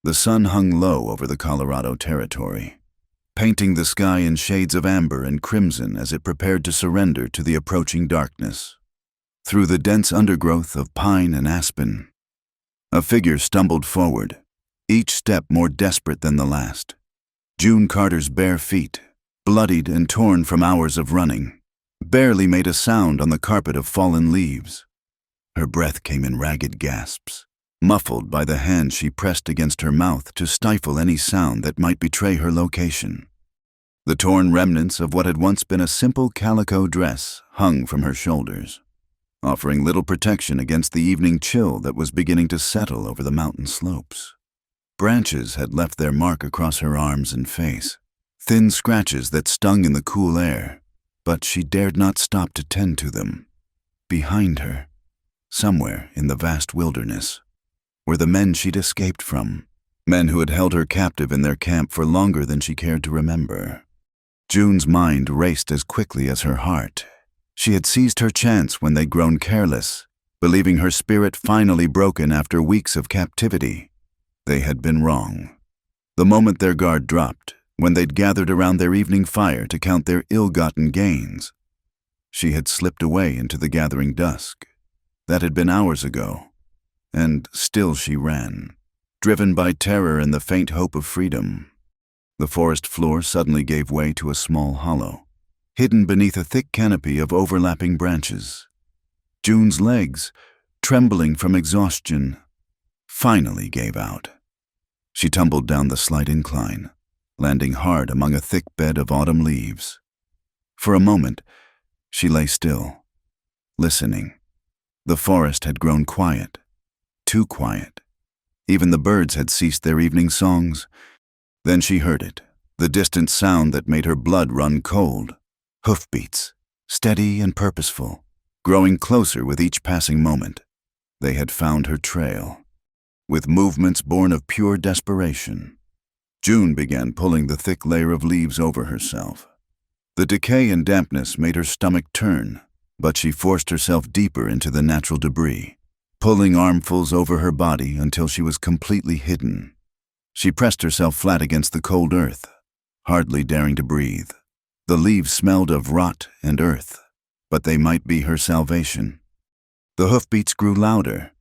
The sun hung low over the Colorado Territory, painting the sky in shades of amber and crimson as it prepared to surrender to the approaching darkness. Through the dense undergrowth of pine and aspen, a figure stumbled forward, each step more desperate than the last. June Carter's bare feet, bloodied and torn from hours of running, barely made a sound on the carpet of fallen leaves. Her breath came in ragged gasps, muffled by the hand she pressed against her mouth to stifle any sound that might betray her location. The torn remnants of what had once been a simple calico dress hung from her shoulders, offering little protection against the evening chill that was beginning to settle over the mountain slopes. Branches had left their mark across her arms and face, thin scratches that stung in the cool air, but she dared not stop to tend to them. Behind her, somewhere in the vast wilderness, were the men she'd escaped from, men who had held her captive in their camp for longer than she cared to remember. June's mind raced as quickly as her heart. She had seized her chance when they'd grown careless, believing her spirit finally broken after weeks of captivity. They had been wrong. The moment their guard dropped, when they'd gathered around their evening fire to count their ill-gotten gains, she had slipped away into the gathering dusk. That had been hours ago, and still she ran, driven by terror and the faint hope of freedom. The forest floor suddenly gave way to a small hollow, hidden beneath a thick canopy of overlapping branches. June's legs, trembling from exhaustion, finally gave out. She tumbled down the slight incline, landing hard among a thick bed of autumn leaves. For a moment, she lay still, listening. The forest had grown quiet, too quiet. Even the birds had ceased their evening songs. Then she heard it, the distant sound that made her blood run cold. Hoofbeats, steady and purposeful, growing closer with each passing moment. They had found her trail, with movements born of pure desperation. June began pulling the thick layer of leaves over herself. The decay and dampness made her stomach turn, but she forced herself deeper into the natural debris, pulling armfuls over her body until she was completely hidden. She pressed herself flat against the cold earth, hardly daring to breathe. The leaves smelled of rot and earth, but they might be her salvation. The hoofbeats grew louder,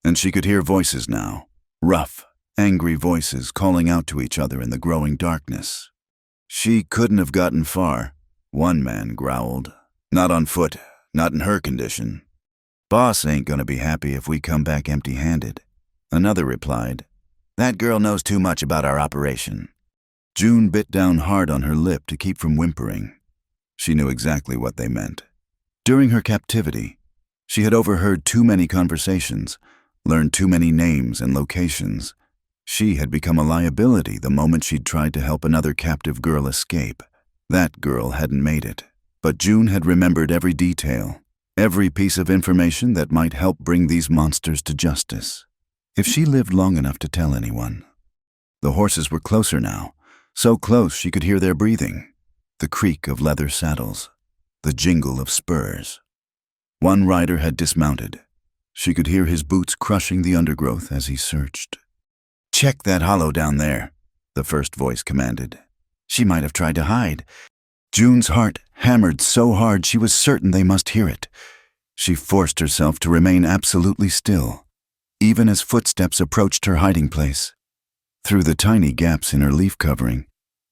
and she could hear voices now, rough, angry voices calling out to each other in the growing darkness. She couldn't have gotten far, one man growled. Not on foot, not in her condition. Boss ain't gonna be happy if we come back empty-handed. Another replied, that girl knows too much about our operation. June bit down hard on her lip to keep from whimpering. She knew exactly what they meant. During her captivity, she had overheard too many conversations, learned too many names and locations. She had become a liability the moment she'd tried to help another captive girl escape. That girl hadn't made it, but June had remembered every detail, every piece of information that might help bring these monsters to justice. If she lived long enough to tell anyone. The horses were closer now, so close she could hear their breathing, the creak of leather saddles, the jingle of spurs. One rider had dismounted. She could hear his boots crushing the undergrowth as he searched. Check that hollow down there, the first voice commanded. She might have tried to hide. June's heart hammered so hard she was certain they must hear it. She forced herself to remain absolutely still, even as footsteps approached her hiding place. Through the tiny gaps in her leaf covering,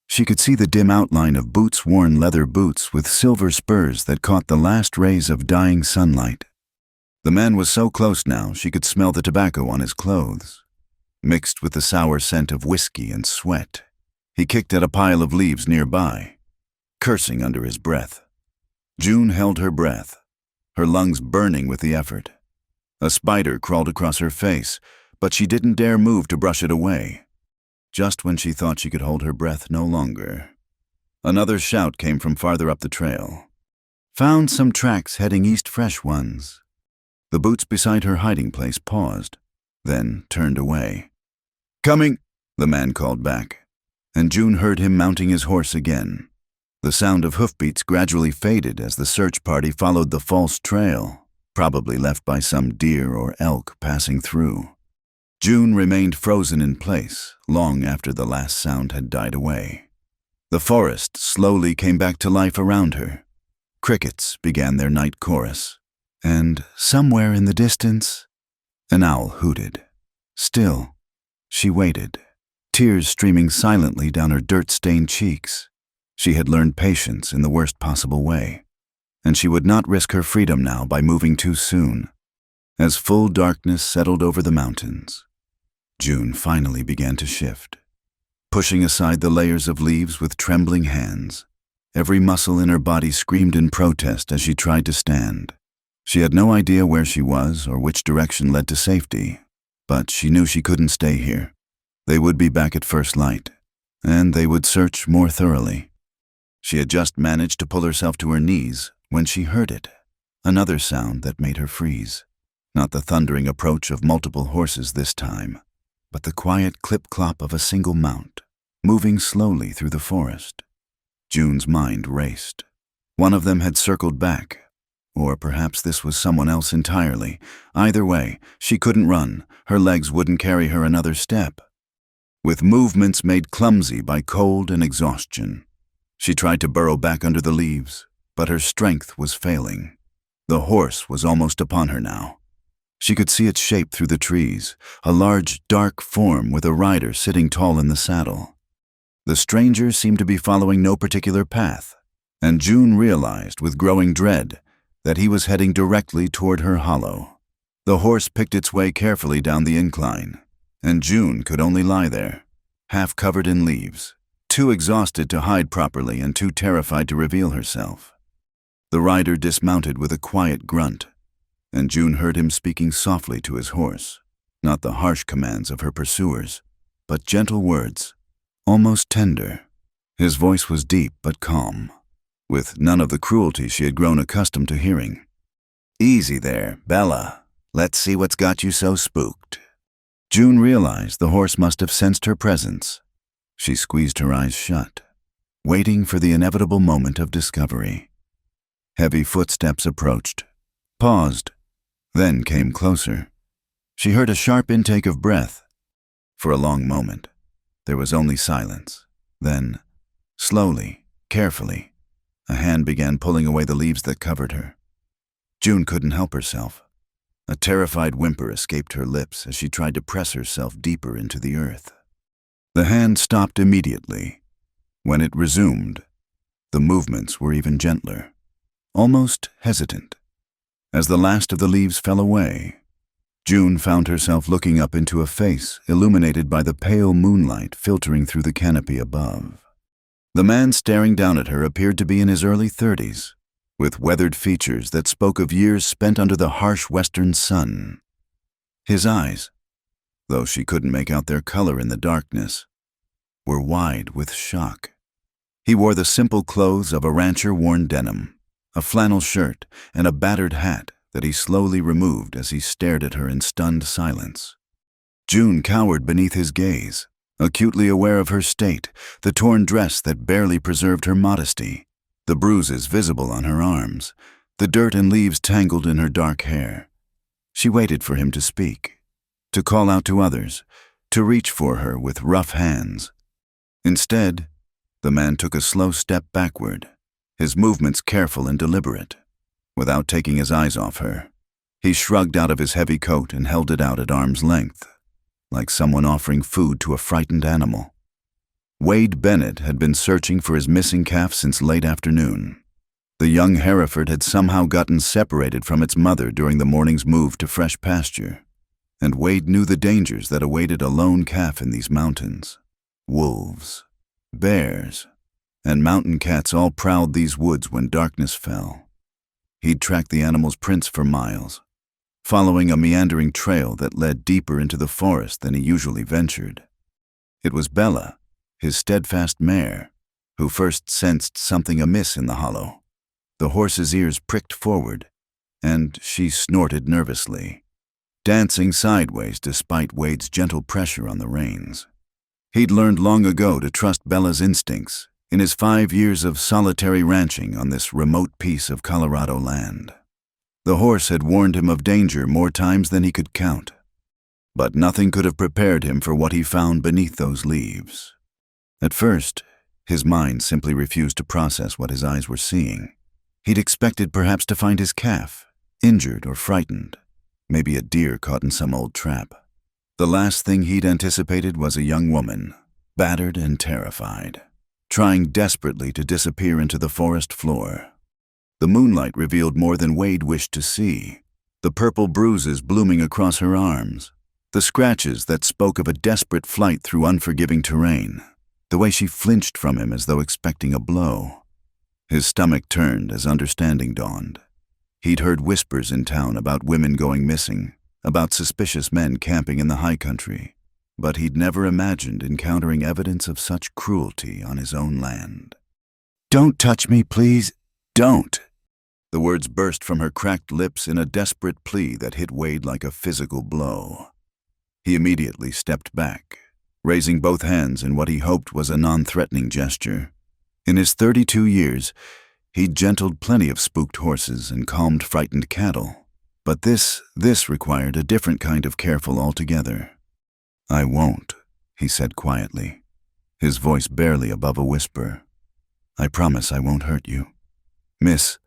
she could see the dim outline of boots-worn leather boots with silver spurs that caught the last rays of dying sunlight. The man was so close now she could smell the tobacco on his clothes, mixed with the sour scent of whiskey and sweat. He kicked at a pile of leaves nearby, cursing under his breath. June held her breath, her lungs burning with the effort. A spider crawled across her face, but she didn't dare move to brush it away. Just when she thought she could hold her breath no longer, another shout came from farther up the trail. Found some tracks heading east, fresh ones. The boots beside her hiding place paused, then turned away. Coming, the man called back, and June heard him mounting his horse again. The sound of hoofbeats gradually faded as the search party followed the false trail, probably left by some deer or elk passing through. June remained frozen in place long after the last sound had died away. The forest slowly came back to life around her. Crickets began their night chorus, and somewhere in the distance, an owl hooted. Still, she waited, tears streaming silently down her dirt-stained cheeks. She had learned patience in the worst possible way, and she would not risk her freedom now by moving too soon. As full darkness settled over the mountains, June finally began to shift, pushing aside the layers of leaves with trembling hands. Every muscle in her body screamed in protest as she tried to stand. She had no idea where she was or which direction led to safety, but she knew she couldn't stay here. They would be back at first light, and they would search more thoroughly. She had just managed to pull herself to her knees when she heard it, another sound that made her freeze. Not the thundering approach of multiple horses this time, but the quiet clip-clop of a single mount, moving slowly through the forest. June's mind raced. One of them had circled back, or perhaps this was someone else entirely. Either way, she couldn't run. Her legs wouldn't carry her another step. With movements made clumsy by cold and exhaustion, she tried to burrow back under the leaves, but her strength was failing. The horse was almost upon her now. She could see its shape through the trees, a large, dark form with a rider sitting tall in the saddle. The stranger seemed to be following no particular path, and June realized with growing dread that he was heading directly toward her hollow. The horse picked its way carefully down the incline, and June could only lie there, half covered in leaves, too exhausted to hide properly and too terrified to reveal herself. The rider dismounted with a quiet grunt, and June heard him speaking softly to his horse, not the harsh commands of her pursuers, but gentle words, almost tender. His voice was deep but calm, with none of the cruelty she had grown accustomed to hearing. "Easy there, Bella. Let's see what's got you so spooked." June realized the horse must have sensed her presence. She squeezed her eyes shut, waiting for the inevitable moment of discovery. Heavy footsteps approached, paused, then came closer. She heard a sharp intake of breath. For a long moment, there was only silence. Then, slowly, carefully, a hand began pulling away the leaves that covered her. June couldn't help herself. A terrified whimper escaped her lips as she tried to press herself deeper into the earth. The hand stopped immediately. When it resumed, the movements were even gentler, almost hesitant. As the last of the leaves fell away, June found herself looking up into a face illuminated by the pale moonlight filtering through the canopy above. The man staring down at her appeared to be in his early 30s, with weathered features that spoke of years spent under the harsh western sun. His eyes, though she couldn't make out their color in the darkness, were wide with shock. He wore the simple clothes of a rancher-worn denim, a flannel shirt, and a battered hat that he slowly removed as he stared at her in stunned silence. June cowered beneath his gaze, acutely aware of her state, the torn dress that barely preserved her modesty, the bruises visible on her arms, the dirt and leaves tangled in her dark hair. She waited for him to speak, to call out to others, to reach for her with rough hands. Instead, the man took a slow step backward, his movements careful and deliberate. Without taking his eyes off her, he shrugged out of his heavy coat and held it out at arm's length, like someone offering food to a frightened animal. Wade Bennett had been searching for his missing calf since late afternoon. The young Hereford had somehow gotten separated from its mother during the morning's move to fresh pasture, and Wade knew the dangers that awaited a lone calf in these mountains. Wolves, bears, and mountain cats all prowled these woods when darkness fell. He'd tracked the animal's prints for miles, following a meandering trail that led deeper into the forest than he usually ventured. It was Bella, his steadfast mare, who first sensed something amiss in the hollow. The horse's ears pricked forward, and she snorted nervously, dancing sideways despite Wade's gentle pressure on the reins. He'd learned long ago to trust Bella's instincts in his 5 years of solitary ranching on this remote piece of Colorado land. The horse had warned him of danger more times than he could count. But nothing could have prepared him for what he found beneath those leaves. At first, his mind simply refused to process what his eyes were seeing. He'd expected perhaps to find his calf, injured or frightened, maybe a deer caught in some old trap. The last thing he'd anticipated was a young woman, battered and terrified, trying desperately to disappear into the forest floor. The moonlight revealed more than Wade wished to see. The purple bruises blooming across her arms, the scratches that spoke of a desperate flight through unforgiving terrain, the way she flinched from him as though expecting a blow. His stomach turned as understanding dawned. He'd heard whispers in town about women going missing, about suspicious men camping in the high country, but he'd never imagined encountering evidence of such cruelty on his own land. "Don't touch me, please. Don't." The words burst from her cracked lips in a desperate plea that hit Wade like a physical blow. He immediately stepped back, raising both hands in what he hoped was a non-threatening gesture. In his 32 years, he'd gentled plenty of spooked horses and calmed frightened cattle. But this required a different kind of careful altogether. "I won't," he said quietly, his voice barely above a whisper. "I promise I won't hurt you. Miss."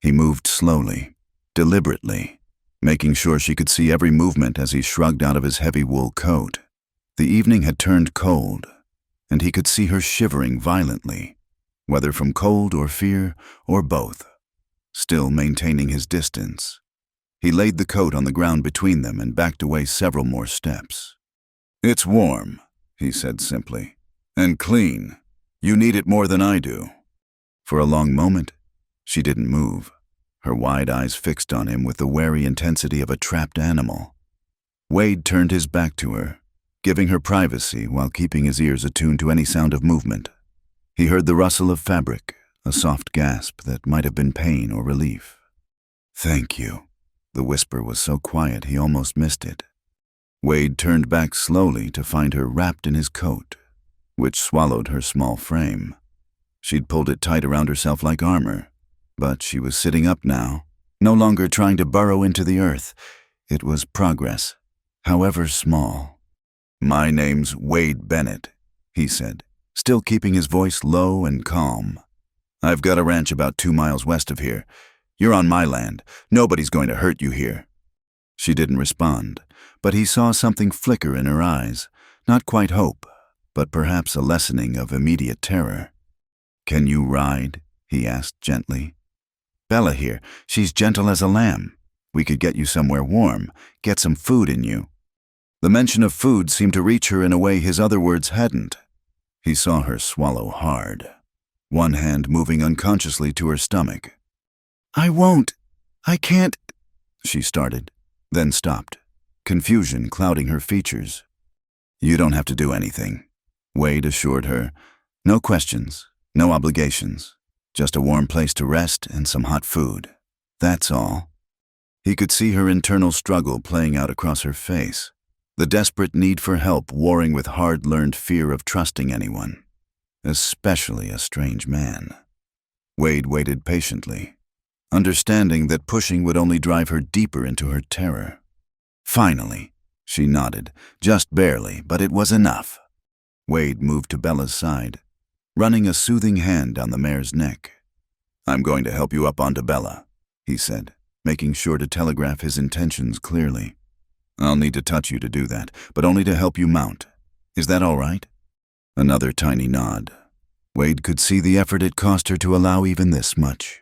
He moved slowly, deliberately, making sure she could see every movement as he shrugged out of his heavy wool coat. The evening had turned cold, and he could see her shivering violently, whether from cold or fear or both, still maintaining his distance. He laid the coat on the ground between them and backed away several more steps. "It's warm," he said simply, "and clean. You need it more than I do." For a long moment, she didn't move, her wide eyes fixed on him with the wary intensity of a trapped animal. Wade turned his back to her, giving her privacy while keeping his ears attuned to any sound of movement. He heard the rustle of fabric, a soft gasp that might have been pain or relief. "Thank you." The whisper was so quiet he almost missed it. Wade turned back slowly to find her wrapped in his coat, which swallowed her small frame. She'd pulled it tight around herself like armor, but she was sitting up now, no longer trying to burrow into the earth. It was progress, however small. "My name's Wade Bennett," he said, still keeping his voice low and calm. "I've got a ranch about 2 miles west of here. You're on my land. Nobody's going to hurt you here." She didn't respond, but he saw something flicker in her eyes, not quite hope, but perhaps a lessening of immediate terror. "Can you ride?" he asked gently. "Bella here, she's gentle as a lamb. We could get you somewhere warm, get some food in you." The mention of food seemed to reach her in a way his other words hadn't. He saw her swallow hard, one hand moving unconsciously to her stomach. "I won't. I can't," she started, then stopped, confusion clouding her features. "You don't have to do anything," Wade assured her. "No questions, no obligations. Just a warm place to rest and some hot food. That's all." He could see her internal struggle playing out across her face, the desperate need for help warring with hard-learned fear of trusting anyone, especially a strange man. Wade waited patiently, understanding that pushing would only drive her deeper into her terror. Finally, she nodded, just barely, but it was enough. Wade moved to Bella's side, running a soothing hand down the mare's neck. "I'm going to help you up onto Bella," he said, making sure to telegraph his intentions clearly. "I'll need to touch you to do that, but only to help you mount. Is that all right?" Another tiny nod. Wade could see the effort it cost her to allow even this much.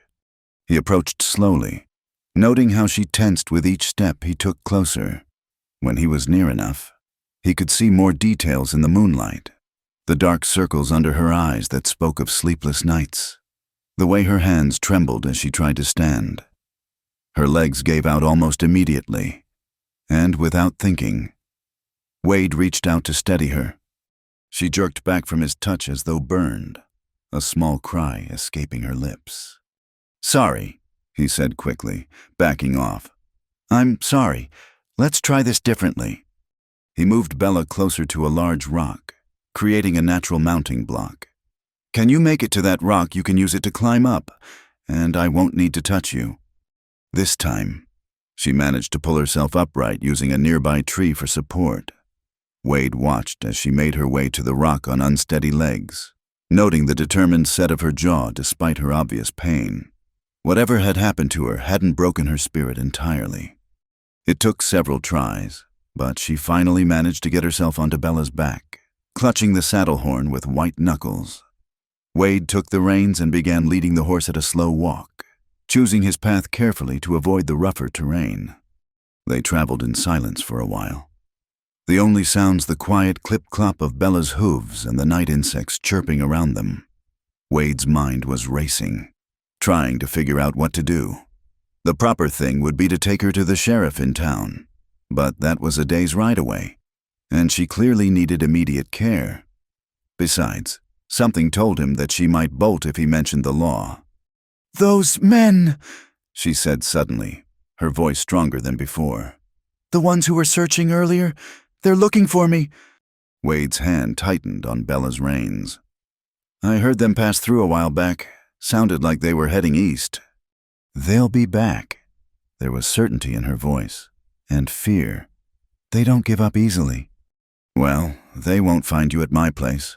He approached slowly, noting how she tensed with each step he took closer. When he was near enough, he could see more details in the moonlight, the dark circles under her eyes that spoke of sleepless nights, the way her hands trembled as she tried to stand. Her legs gave out almost immediately, and without thinking, Wade reached out to steady her. She jerked back from his touch as though burned, a small cry escaping her lips. "Sorry," he said quickly, backing off. "I'm sorry. Let's try this differently." He moved Bella closer to a large rock, creating a natural mounting block. "Can you make it to that rock, you can use it to climb up, and I won't need to touch you." This time, She managed to pull herself upright using a nearby tree for support. Wade watched as she made her way to the rock on unsteady legs, noting the determined set of her jaw despite her obvious pain. Whatever had happened to her hadn't broken her spirit entirely. It took several tries, but she finally managed to get herself onto Bella's back, clutching the saddle horn with white knuckles. Wade took the reins and began leading the horse at a slow walk, choosing his path carefully to avoid the rougher terrain. They traveled in silence for a while. The only sounds the quiet clip-clop of Bella's hooves and the night insects chirping around them. Wade's mind was racing, trying to figure out what to do. The proper thing would be to take her to the sheriff in town, but that was a day's ride away, and she clearly needed immediate care. Besides, something told him that she might bolt if he mentioned the law. "Those men," she said suddenly, her voice stronger than before. "The ones who were searching earlier, they're looking for me." Wade's hand tightened on Bella's reins. "I heard them pass through a while back. Sounded like they were heading east." "They'll be back." There was certainty in her voice, and fear. "They don't give up easily." "Well, they won't find you at my place,"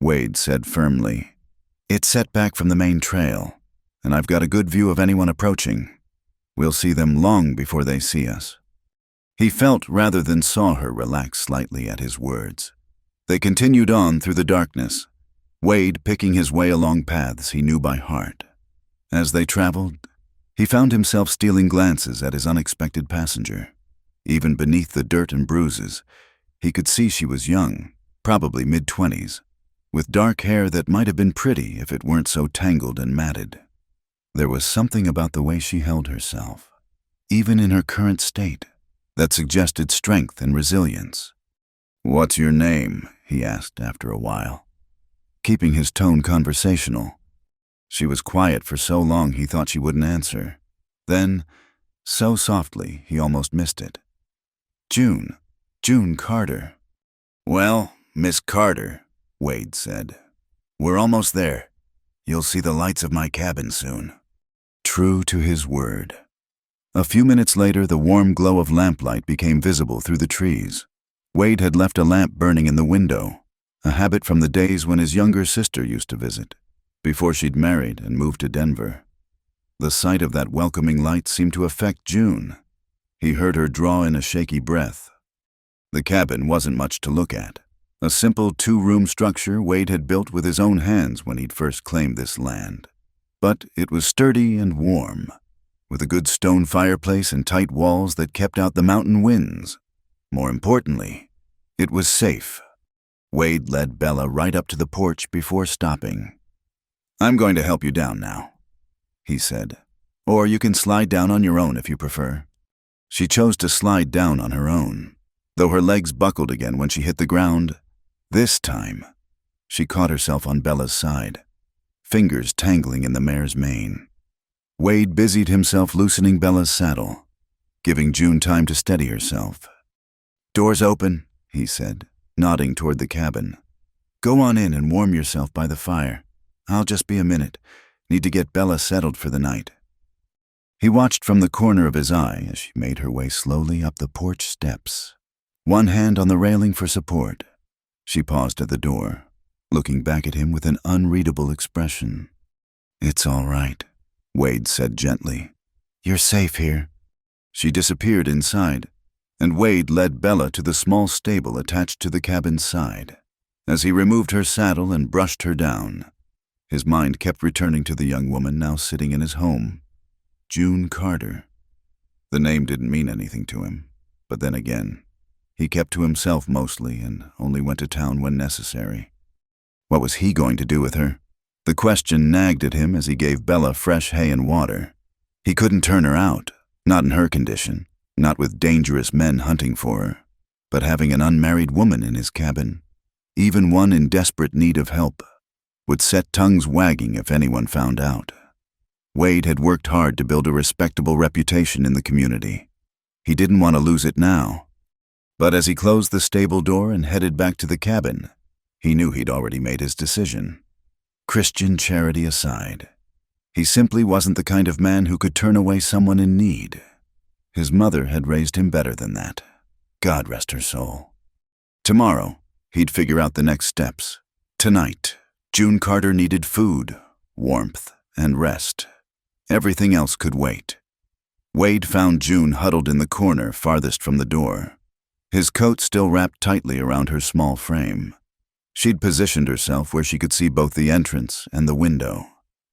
Wade said firmly. "It's set back from the main trail, and I've got a good view of anyone approaching. We'll see them long before they see us." He felt rather than saw her relax slightly at his words. They continued on through the darkness, Wade picking his way along paths he knew by heart. As they traveled, he found himself stealing glances at his unexpected passenger. Even beneath the dirt and bruises, he could see she was young, probably mid-20s, with dark hair that might have been pretty if it weren't so tangled and matted. There was something about the way she held herself, even in her current state, that suggested strength and resilience. "What's your name?" he asked after a while, keeping his tone conversational. She was quiet for so long he thought she wouldn't answer. Then, so softly he almost missed it. June Carter." "Well, Miss Carter," Wade said, "we're almost there. You'll see the lights of my cabin soon." True to his word. A few minutes later, the warm glow of lamplight became visible through the trees. Wade had left a lamp burning in the window, a habit from the days when his younger sister used to visit, before she'd married and moved to Denver. The sight of that welcoming light seemed to affect June. He heard her draw in a shaky breath. The cabin wasn't much to look at. A simple two-room structure Wade had built with his own hands when he'd first claimed this land. But it was sturdy and warm, with a good stone fireplace and tight walls that kept out the mountain winds. More importantly, it was safe. Wade led Bella right up to the porch before stopping. "I'm going to help you down now," he said, "or you can slide down on your own if you prefer." She chose to slide down on her own, though her legs buckled again when she hit the ground. This time, she caught herself on Bella's side, fingers tangling in the mare's mane. Wade busied himself loosening Bella's saddle, giving June time to steady herself. "Door's open," he said, nodding toward the cabin. "Go on in and warm yourself by the fire. I'll just be a minute. Need to get Bella settled for the night." He watched from the corner of his eye as she made her way slowly up the porch steps, one hand on the railing for support. She paused at the door, looking back at him with an unreadable expression. "It's all right," Wade said gently. "You're safe here." She disappeared inside, and Wade led Bella to the small stable attached to the cabin's side. As he removed her saddle and brushed her down, his mind kept returning to the young woman now sitting in his home, June Carter. The name didn't mean anything to him, but then again, he kept to himself mostly and only went to town when necessary. What was he going to do with her? The question nagged at him as he gave Bella fresh hay and water. He couldn't turn her out, not in her condition, not with dangerous men hunting for her, but having an unmarried woman in his cabin, even one in desperate need of help, would set tongues wagging if anyone found out. Wade had worked hard to build a respectable reputation in the community. He didn't want to lose it now. But as he closed the stable door and headed back to the cabin, he knew he'd already made his decision. Christian charity aside, he simply wasn't the kind of man who could turn away someone in need. His mother had raised him better than that. God rest her soul. Tomorrow, he'd figure out the next steps. Tonight, June Carter needed food, warmth, and rest. Everything else could wait. Wade found June huddled in the corner farthest from the door, his coat still wrapped tightly around her small frame. She'd positioned herself where she could see both the entrance and the window,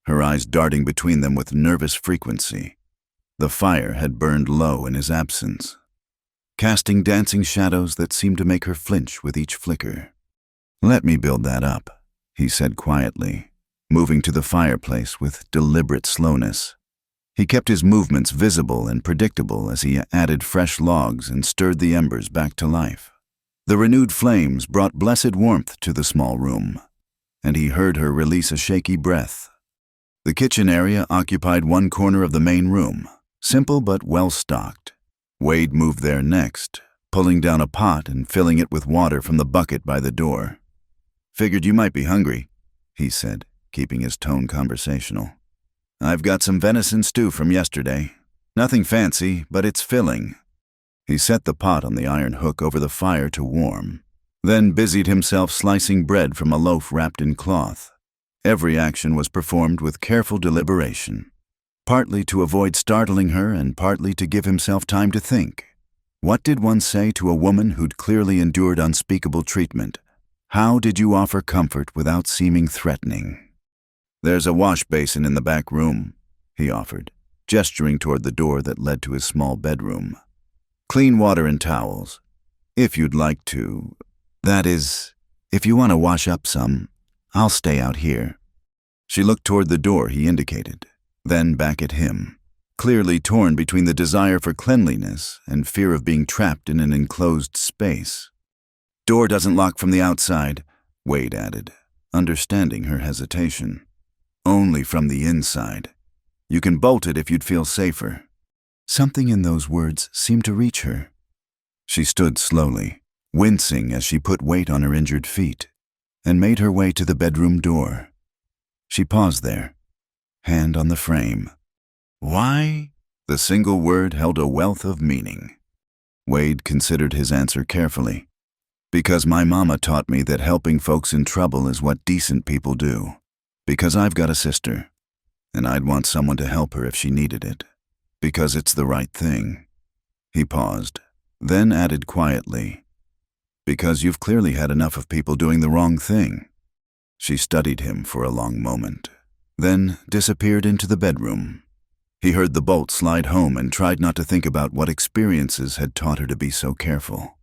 her eyes darting between them with nervous frequency. The fire had burned low in his absence, casting dancing shadows that seemed to make her flinch with each flicker. "Let me build that up," he said quietly, moving to the fireplace with deliberate slowness. He kept his movements visible and predictable as he added fresh logs and stirred the embers back to life. The renewed flames brought blessed warmth to the small room, and he heard her release a shaky breath. The kitchen area occupied one corner of the main room, simple but well-stocked. Wade moved there next, pulling down a pot and filling it with water from the bucket by the door. "Figured you might be hungry," he said, keeping his tone conversational. "I've got some venison stew from yesterday. Nothing fancy, but it's filling." He set the pot on the iron hook over the fire to warm, then busied himself slicing bread from a loaf wrapped in cloth. Every action was performed with careful deliberation, partly to avoid startling her and partly to give himself time to think. What did one say to a woman who'd clearly endured unspeakable treatment? How did you offer comfort without seeming threatening? "There's a wash basin in the back room," he offered, gesturing toward the door that led to his small bedroom. "Clean water and towels. If you'd like to. That is, if you want to wash up some, I'll stay out here." She looked toward the door he indicated, then back at him, clearly torn between the desire for cleanliness and fear of being trapped in an enclosed space. "Door doesn't lock from the outside," Wade added, understanding her hesitation. "Only from the inside. You can bolt it if you'd feel safer." Something in those words seemed to reach her. She stood slowly, wincing as she put weight on her injured feet, and made her way to the bedroom door. She paused there, hand on the frame. "Why?" The single word held a wealth of meaning. Wade considered his answer carefully. "Because my mama taught me that helping folks in trouble is what decent people do. Because I've got a sister, and I'd want someone to help her if she needed it. Because it's the right thing." He paused, then added quietly, "Because you've clearly had enough of people doing the wrong thing." She studied him for a long moment, then disappeared into the bedroom. He heard the bolt slide home and tried not to think about what experiences had taught her to be so careful.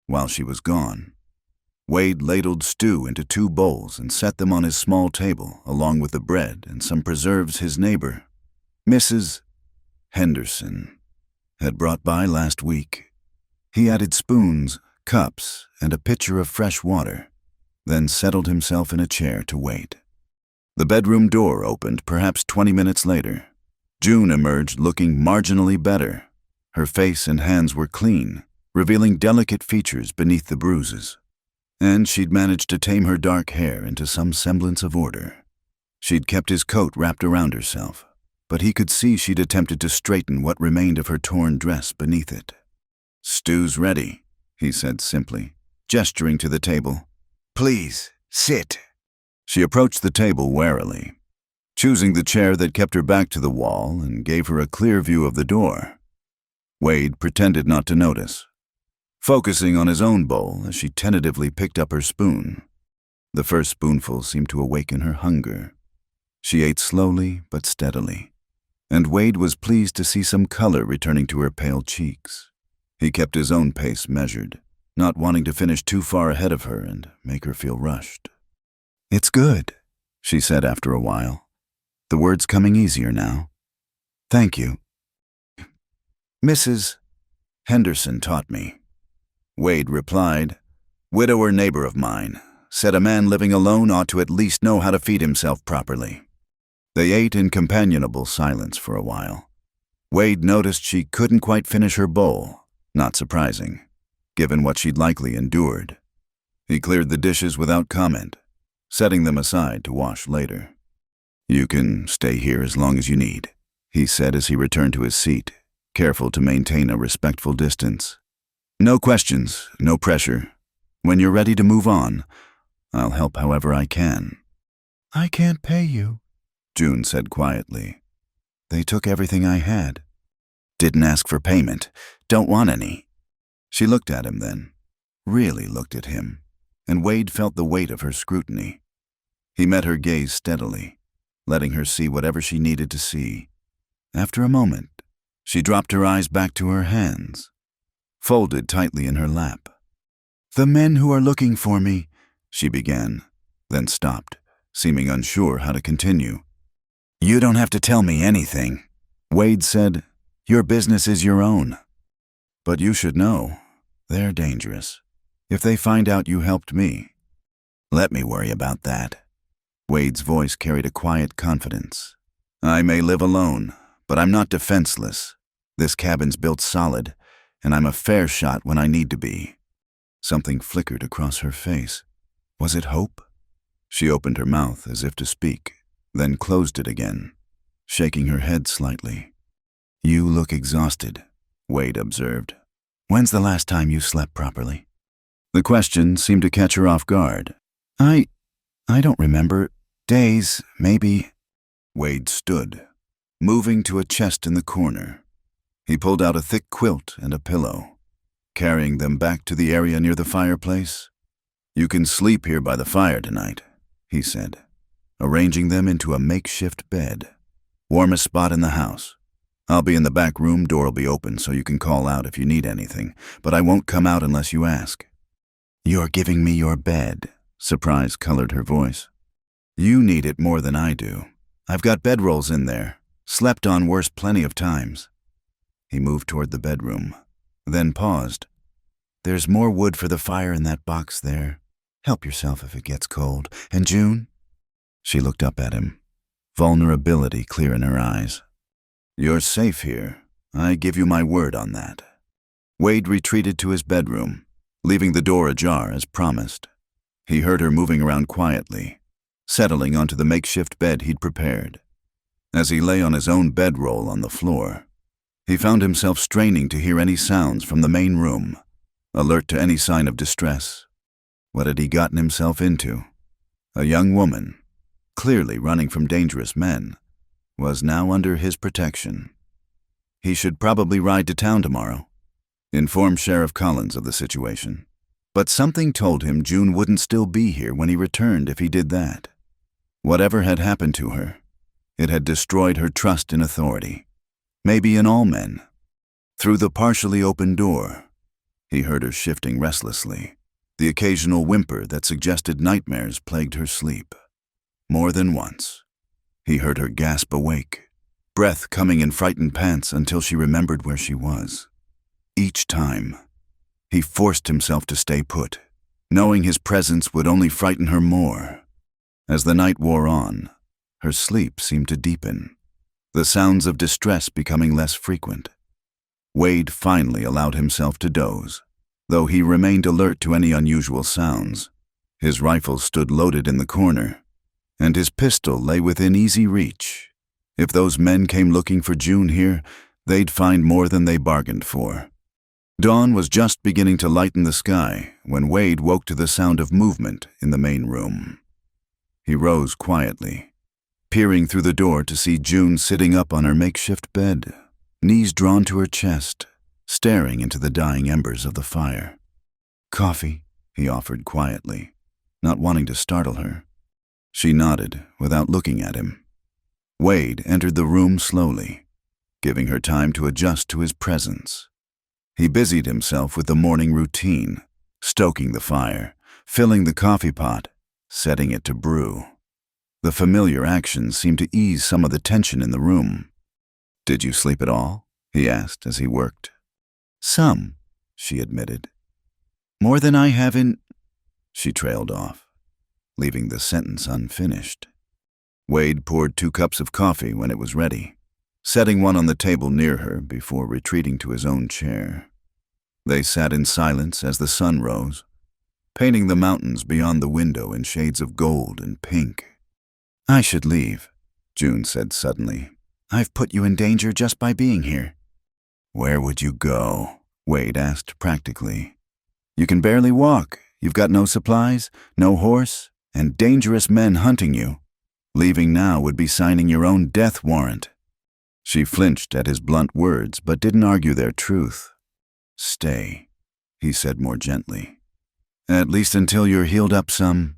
While she was gone, Wade ladled stew into 2 bowls and set them on his small table along with the bread and some preserves his neighbor, Mrs. Henderson, had brought by last week. He added spoons, cups, and a pitcher of fresh water, then settled himself in a chair to wait. The bedroom door opened perhaps 20 minutes later. June emerged looking marginally better. Her face and hands were clean, revealing delicate features beneath the bruises. And she'd managed to tame her dark hair into some semblance of order. She'd kept his coat wrapped around herself, but he could see she'd attempted to straighten what remained of her torn dress beneath it. "Stew's ready," he said simply, gesturing to the table. "Please, sit." She approached the table warily, choosing the chair that kept her back to the wall and gave her a clear view of the door. Wade pretended not to notice, focusing on his own bowl as she tentatively picked up her spoon. The first spoonful seemed to awaken her hunger. She ate slowly but steadily, and Wade was pleased to see some color returning to her pale cheeks. He kept his own pace measured, not wanting to finish too far ahead of her and make her feel rushed. "It's good," she said after a while, the words coming easier now. "Thank you. Mrs. Henderson taught me." Wade replied, "Widower neighbor of mine, said a man living alone ought to at least know how to feed himself properly." They ate in companionable silence for a while. Wade noticed she couldn't quite finish her bowl, not surprising, given what she'd likely endured. He cleared the dishes without comment, setting them aside to wash later. "You can stay here as long as you need," he said as he returned to his seat, careful to maintain a respectful distance. No questions, no pressure. When you're ready to move on, I'll help however I can. I can't pay you, June said quietly. They took everything I had. Didn't ask for payment. Don't want any. She looked at him then, really looked at him, and Wade felt the weight of her scrutiny. He met her gaze steadily, letting her see whatever she needed to see. After a moment, she dropped her eyes back to her hands, folded tightly in her lap. The men who are looking for me, she began, then stopped, seeming unsure how to continue. You don't have to tell me anything, Wade said. Your business is your own. But you should know, they're dangerous. If they find out you helped me, let me worry about that. Wade's voice carried a quiet confidence. I may live alone, but I'm not defenseless. This cabin's built solid, and I'm a fair shot when I need to be. Something flickered across her face. Was it hope? She opened her mouth as if to speak, then closed it again, shaking her head slightly. You look exhausted, Wade observed. When's the last time you slept properly? The question seemed to catch her off guard. I don't remember. Days, maybe. Wade stood, moving to a chest in the corner. He pulled out a thick quilt and a pillow, carrying them back to the area near the fireplace. You can sleep here by the fire tonight, he said, arranging them into a makeshift bed. Warmest spot in the house. I'll be in the back room, door'll be open so you can call out if you need anything, but I won't come out unless you ask. You're giving me your bed, surprise colored her voice. You need it more than I do. I've got bedrolls in there, slept on worse plenty of times. He moved toward the bedroom, then paused. There's more wood for the fire in that box there. Help yourself if it gets cold. And June? She looked up at him, vulnerability clear in her eyes. You're safe here. I give you my word on that. Wade retreated to his bedroom, leaving the door ajar as promised. He heard her moving around quietly, settling onto the makeshift bed he'd prepared. As he lay on his own bedroll on the floor, he found himself straining to hear any sounds from the main room, alert to any sign of distress. What had he gotten himself into? A young woman, clearly running from dangerous men, was now under his protection. He should probably ride to town tomorrow, inform Sheriff Collins of the situation. But something told him June wouldn't still be here when he returned if he did that. Whatever had happened to her, it had destroyed her trust in authority, maybe in all men. Through the partially open door, he heard her shifting restlessly, the occasional whimper that suggested nightmares plagued her sleep. More than once, he heard her gasp awake, breath coming in frightened pants until she remembered where she was. Each time, he forced himself to stay put, knowing his presence would only frighten her more. As the night wore on, her sleep seemed to deepen, the sounds of distress becoming less frequent. Wade finally allowed himself to doze, though he remained alert to any unusual sounds. His rifle stood loaded in the corner, and his pistol lay within easy reach. If those men came looking for June here, they'd find more than they bargained for. Dawn was just beginning to lighten the sky when Wade woke to the sound of movement in the main room. He rose quietly, peering through the door to see June sitting up on her makeshift bed, knees drawn to her chest, staring into the dying embers of the fire. Coffee, he offered quietly, not wanting to startle her. She nodded without looking at him. Wade entered the room slowly, giving her time to adjust to his presence. He busied himself with the morning routine, stoking the fire, filling the coffee pot, setting it to brew. The familiar actions seemed to ease some of the tension in the room. Did you sleep at all? He asked as he worked. Some, she admitted. More than I have in... She trailed off, leaving the sentence unfinished. Wade poured 2 cups of coffee when it was ready, setting one on the table near her before retreating to his own chair. They sat in silence as the sun rose, painting the mountains beyond the window in shades of gold and pink. I should leave, June said suddenly. I've put you in danger just by being here. Where would you go? Wade asked practically. You can barely walk. You've got no supplies, no horse, and dangerous men hunting you. Leaving now would be signing your own death warrant. She flinched at his blunt words, but didn't argue their truth. Stay, he said more gently. At least until you're healed up some.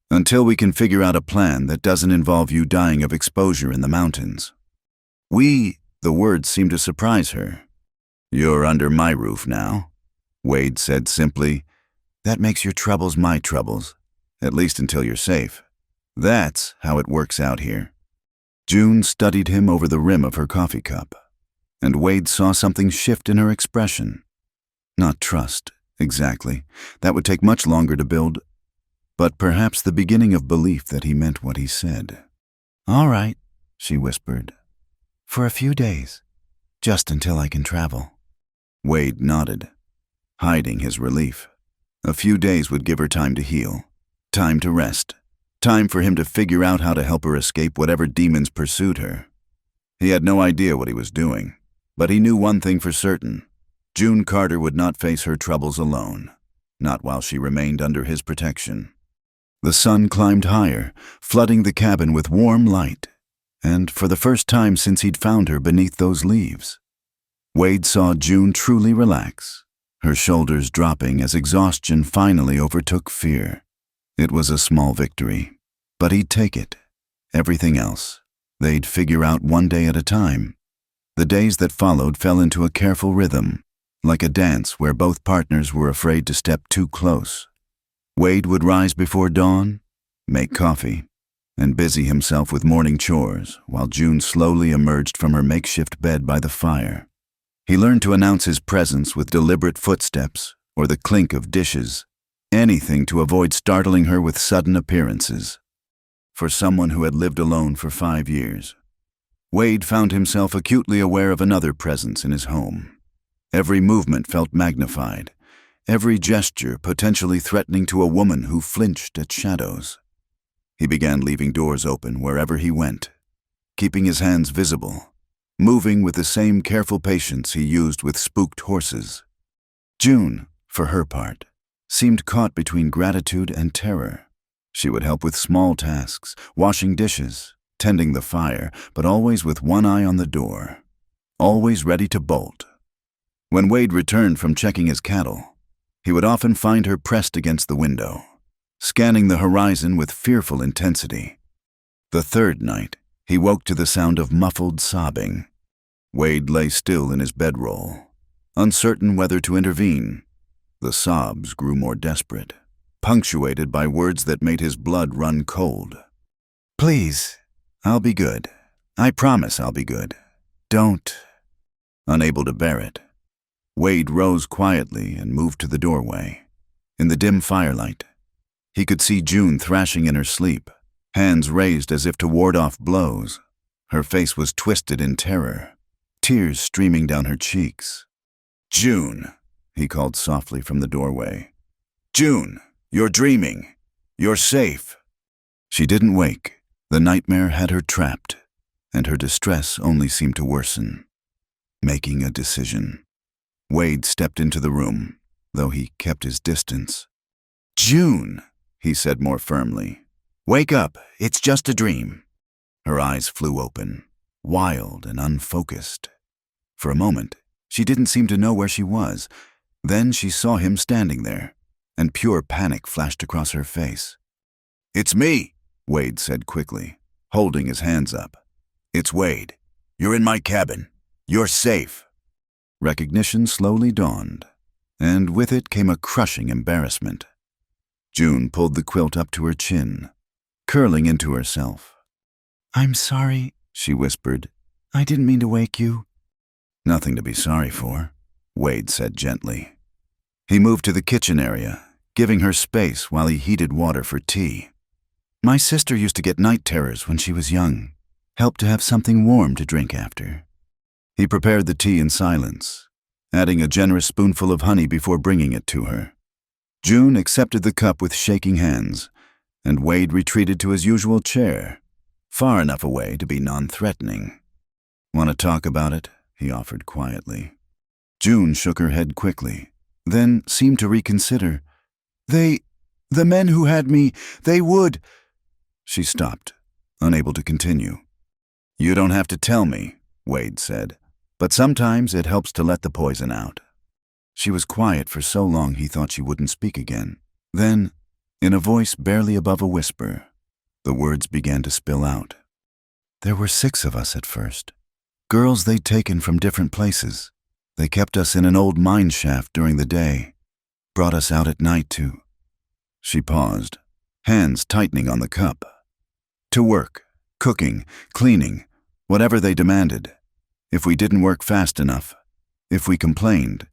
Until we can figure out a plan that doesn't involve you dying of exposure in the mountains. The words seemed to surprise her. You're under my roof now, Wade said simply. That makes your troubles my troubles, at least until you're safe. That's how it works out here. June studied him over the rim of her coffee cup, and Wade saw something shift in her expression. Not trust, exactly. That would take much longer to build, but perhaps the beginning of belief that he meant what he said. All right, she whispered. For a few days, just until I can travel. Wade nodded, hiding his relief. A few days would give her time to heal, time to rest, time for him to figure out how to help her escape whatever demons pursued her. He had no idea what he was doing, but he knew one thing for certain. June Carter would not face her troubles alone, not while she remained under his protection. The sun climbed higher, flooding the cabin with warm light, and for the first time since he'd found her beneath those leaves, Wade saw June truly relax, her shoulders dropping as exhaustion finally overtook fear. It was a small victory, but he'd take it. Everything else, they'd figure out one day at a time. The days that followed fell into a careful rhythm, like a dance where both partners were afraid to step too close. Wade would rise before dawn, make coffee, and busy himself with morning chores while June slowly emerged from her makeshift bed by the fire. He learned to announce his presence with deliberate footsteps or the clink of dishes, anything to avoid startling her with sudden appearances. For someone who had lived alone for 5 years, Wade found himself acutely aware of another presence in his home. Every movement felt magnified, every gesture potentially threatening to a woman who flinched at shadows. He began leaving doors open wherever he went, keeping his hands visible, moving with the same careful patience he used with spooked horses. June, for her part, seemed caught between gratitude and terror. She would help with small tasks, washing dishes, tending the fire, but always with one eye on the door, always ready to bolt. When Wade returned from checking his cattle, he would often find her pressed against the window, scanning the horizon with fearful intensity. The third night, he woke to the sound of muffled sobbing. Wade lay still in his bedroll, uncertain whether to intervene. The sobs grew more desperate, punctuated by words that made his blood run cold. Please, I'll be good. I promise I'll be good. Don't. Unable to bear it, Wade rose quietly and moved to the doorway. In the dim firelight, he could see June thrashing in her sleep, hands raised as if to ward off blows. Her face was twisted in terror, tears streaming down her cheeks. June, he called softly from the doorway. June, you're dreaming. You're safe. She didn't wake. The nightmare had her trapped, and her distress only seemed to worsen. Making a decision. Wade stepped into the room, though he kept his distance. June, he said more firmly. Wake up, it's just a dream. Her eyes flew open, wild and unfocused. For a moment, she didn't seem to know where she was. Then she saw him standing there, and pure panic flashed across her face. It's me, Wade said quickly, holding his hands up. It's Wade. You're in my cabin. You're safe. Recognition slowly dawned, and with it came a crushing embarrassment. June pulled the quilt up to her chin, curling into herself. I'm sorry, she whispered. I didn't mean to wake you. Nothing to be sorry for, Wade said gently. He moved to the kitchen area, giving her space while he heated water for tea. My sister used to get night terrors when she was young. Helped to have something warm to drink after. He prepared the tea in silence, adding a generous spoonful of honey before bringing it to her. June accepted the cup with shaking hands, and Wade retreated to his usual chair, far enough away to be non-threatening. Want to talk about it? He offered quietly. June shook her head quickly, then seemed to reconsider. The men who had me, they would. She stopped, unable to continue. You don't have to tell me, Wade said, but sometimes it helps to let the poison out. She was quiet for so long he thought she wouldn't speak again. Then, in a voice barely above a whisper, the words began to spill out. There were 6 of us at first. Girls they'd taken from different places. They kept us in an old mine shaft during the day, brought us out at night to... She paused, hands tightening on the cup. To work, cooking, cleaning, whatever they demanded. If we didn't work fast enough, if we complained,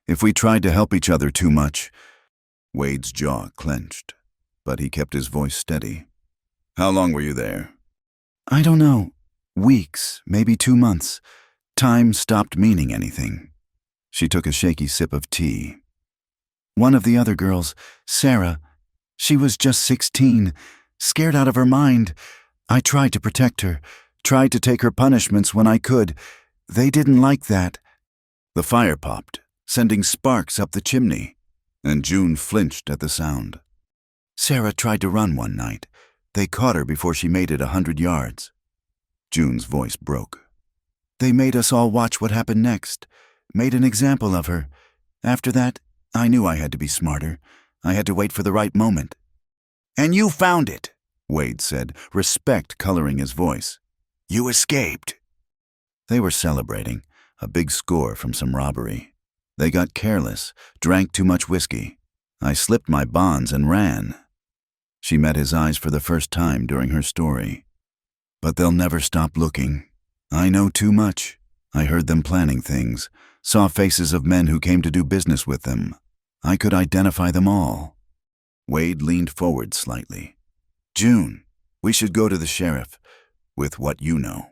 if we tried to help each other too much. Wade's jaw clenched, but he kept his voice steady. How long were you there? I don't know. Weeks, maybe 2 months. Time stopped meaning anything. She took a shaky sip of tea. One of the other girls, Sarah, she was just 16, scared out of her mind. I tried to protect her, tried to take her punishments when I could. They didn't like that. The fire popped, sending sparks up the chimney, and June flinched at the sound. Sarah tried to run one night. They caught her before she made it 100 yards. June's voice broke. They made us all watch what happened next, made an example of her. After that, I knew I had to be smarter. I had to wait for the right moment. And you found it, Wade said, respect coloring his voice. You escaped. They were celebrating, a big score from some robbery. They got careless, drank too much whiskey. I slipped my bonds and ran. She met his eyes for the first time during her story. But they'll never stop looking. I know too much. I heard them planning things, saw faces of men who came to do business with them. I could identify them all. Wade leaned forward slightly. June, we should go to the sheriff, with what you know.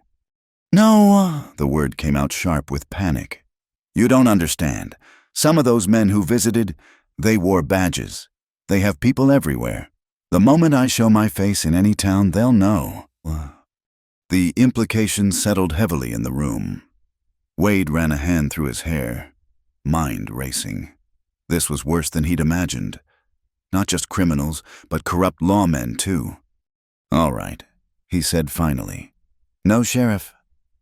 No, the word came out sharp with panic. You don't understand. Some of those men who visited, they wore badges. They have people everywhere. The moment I show my face in any town, they'll know. The implications settled heavily in the room. Wade ran a hand through his hair, mind racing. This was worse than he'd imagined. Not just criminals, but corrupt lawmen, too. All right, he said finally. No, Sheriff.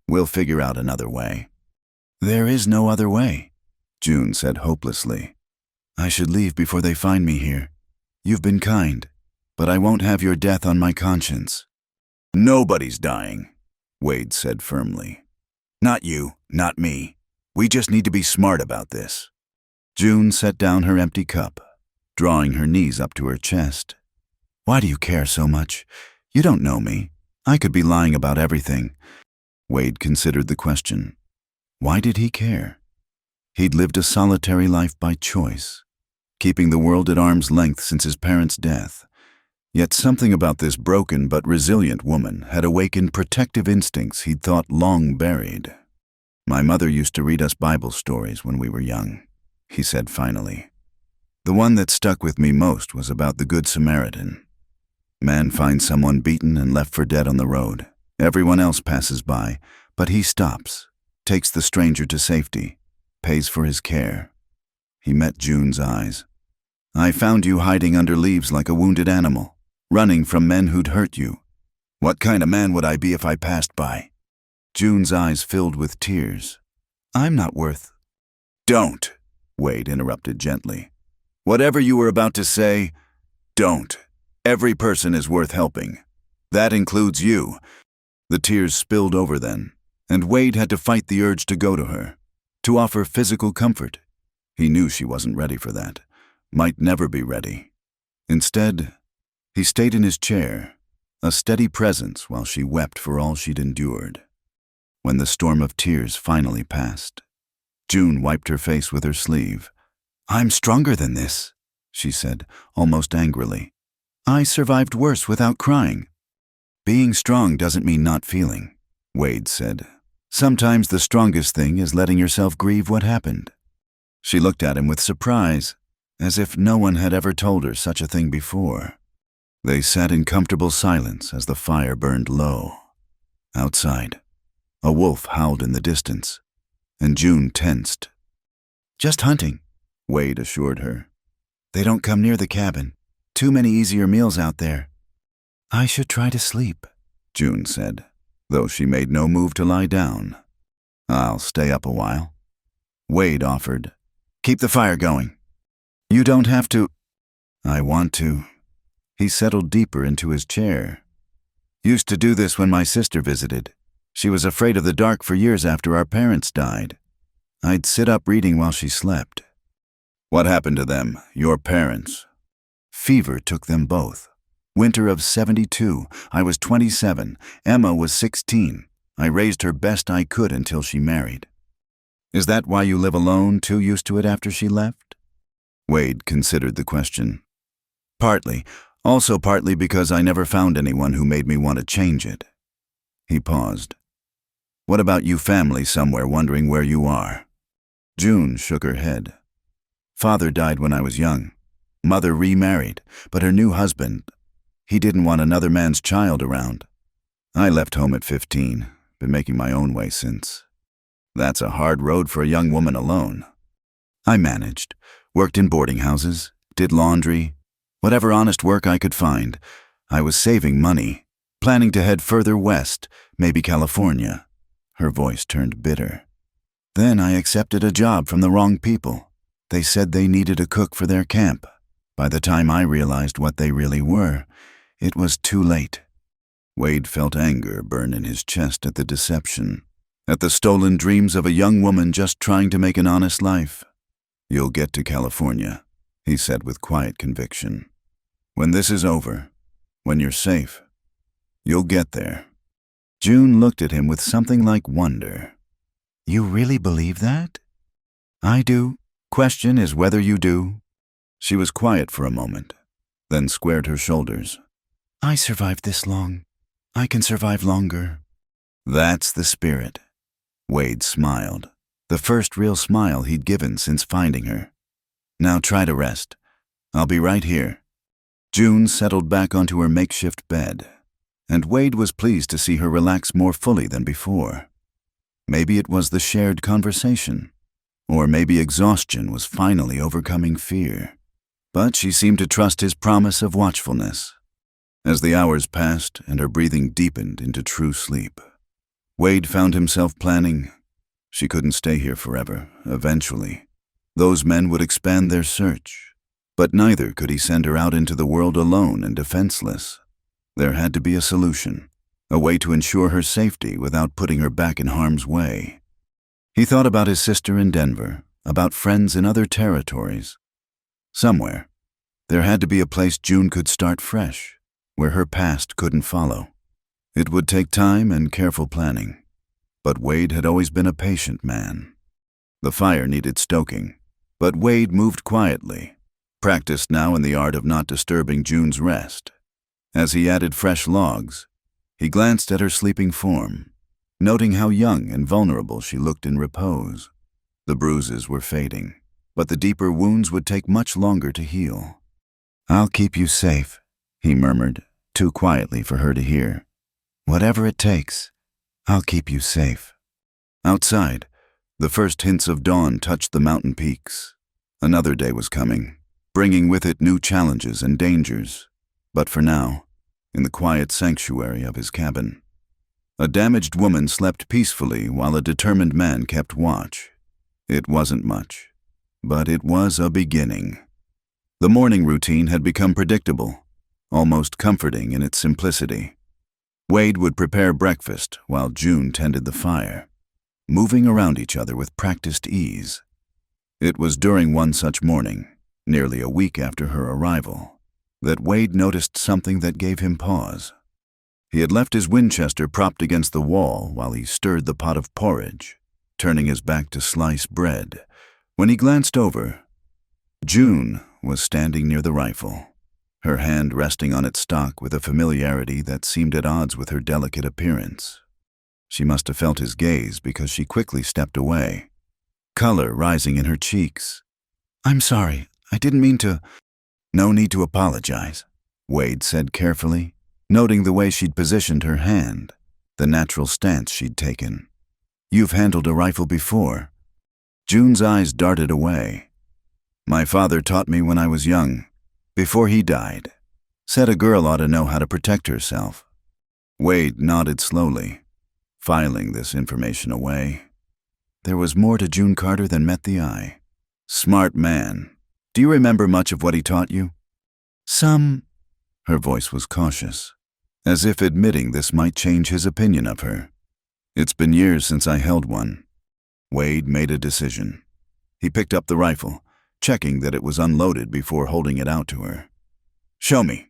We'll figure out another way. There is no other way, June said hopelessly. I should leave before they find me here. You've been kind, but I won't have your death on my conscience. Nobody's dying, Wade said firmly. Not you, not me. We just need to be smart about this. June set down her empty cup, drawing her knees up to her chest. Why do you care so much? You don't know me. I could be lying about everything. Wade considered the question. Why did he care? He'd lived a solitary life by choice, keeping the world at arm's length since his parents' death. Yet something about this broken but resilient woman had awakened protective instincts he'd thought long buried. My mother used to read us Bible stories when we were young, he said finally. The one that stuck with me most was about the Good Samaritan. Man finds someone beaten and left for dead on the road. Everyone else passes by, but he stops, takes the stranger to safety, pays for his care. He met June's eyes. I found you hiding under leaves like a wounded animal, running from men who'd hurt you. What kind of man would I be if I passed by? June's eyes filled with tears. I'm not worth... Don't, Wade interrupted gently. Whatever you were about to say, don't. Every person is worth helping. That includes you. The tears spilled over then, and Wade had to fight the urge to go to her, to offer physical comfort. He knew she wasn't ready for that, might never be ready. Instead, he stayed in his chair, a steady presence while she wept for all she'd endured. When the storm of tears finally passed, June wiped her face with her sleeve. I'm stronger than this, she said, almost angrily. I survived worse without crying. Being strong doesn't mean not feeling, Wade said. Sometimes the strongest thing is letting yourself grieve what happened. She looked at him with surprise, as if no one had ever told her such a thing before. They sat in comfortable silence as the fire burned low. Outside, a wolf howled in the distance, and June tensed. Just hunting, Wade assured her. They don't come near the cabin. Too many easier meals out there. I should try to sleep, June said, though she made no move to lie down. I'll stay up a while. Wade offered. Keep the fire going. You don't have to. I want to. He settled deeper into his chair. Used to do this when my sister visited. She was afraid of the dark for years after our parents died. I'd sit up reading while she slept. What happened to them, your parents? Fever took them both. Winter of '72, I was 27, Emma was 16. I raised her best I could until she married. Is that why you live alone, too used to it after she left? Wade considered the question. Partly, also partly because I never found anyone who made me want to change it. He paused. What about you family somewhere wondering where you are? June shook her head. Father died when I was young. Mother remarried, but her new husband, he didn't want another man's child around. I left home at 15, been making my own way since. That's a hard road for a young woman alone. I managed, worked in boarding houses, did laundry, whatever honest work I could find. I was saving money, planning to head further west, maybe California. Her voice turned bitter. Then I accepted a job from the wrong people. They said they needed a cook for their camp. By the time I realized what they really were, it was too late. Wade felt anger burn in his chest at the deception, at the stolen dreams of a young woman just trying to make an honest life. You'll get to California, he said with quiet conviction. When this is over, when you're safe, you'll get there. June looked at him with something like wonder. You really believe that? I do. Question is whether you do. She was quiet for a moment, then squared her shoulders. I survived this long. I can survive longer. That's the spirit. Wade smiled, the first real smile he'd given since finding her. Now try to rest. I'll be right here. June settled back onto her makeshift bed, and Wade was pleased to see her relax more fully than before. Maybe it was the shared conversation, or maybe exhaustion was finally overcoming fear. But she seemed to trust his promise of watchfulness. As the hours passed and her breathing deepened into true sleep, Wade found himself planning. She couldn't stay here forever, eventually. Those men would expand their search, but neither could he send her out into the world alone and defenseless. There had to be a solution, a way to ensure her safety without putting her back in harm's way. He thought about his sister in Denver, about friends in other territories. Somewhere, there had to be a place June could start fresh, where her past couldn't follow. It would take time and careful planning, but Wade had always been a patient man. The fire needed stoking, but Wade moved quietly, practiced now in the art of not disturbing June's rest. As he added fresh logs, he glanced at her sleeping form, noting how young and vulnerable she looked in repose. The bruises were fading, but the deeper wounds would take much longer to heal. I'll keep you safe, he murmured, too quietly for her to hear. Whatever it takes, I'll keep you safe. Outside, the first hints of dawn touched the mountain peaks. Another day was coming, bringing with it new challenges and dangers. But for now, in the quiet sanctuary of his cabin, a damaged woman slept peacefully while a determined man kept watch. It wasn't much, but it was a beginning. The morning routine had become predictable, almost comforting in its simplicity. Wade would prepare breakfast while June tended the fire, moving around each other with practiced ease. It was during one such morning, nearly a week after her arrival, that Wade noticed something that gave him pause. He had left his Winchester propped against the wall while he stirred the pot of porridge, turning his back to slice bread. When he glanced over, June was standing near the rifle, her hand resting on its stock with a familiarity that seemed at odds with her delicate appearance. She must have felt his gaze because she quickly stepped away, color rising in her cheeks. I'm sorry, I didn't mean to. No need to apologize, Wade said carefully, noting the way she'd positioned her hand, the natural stance she'd taken. You've handled a rifle before. June's eyes darted away. My father taught me when I was young, before he died. Said a girl ought to know how to protect herself. Wade nodded slowly, filing this information away. There was more to June Carter than met the eye. Smart man. Do you remember much of what he taught you? Some. Her voice was cautious, as if admitting this might change his opinion of her. It's been years since I held one. Wade made a decision. He picked up the rifle, checking that it was unloaded before holding it out to her. Show me.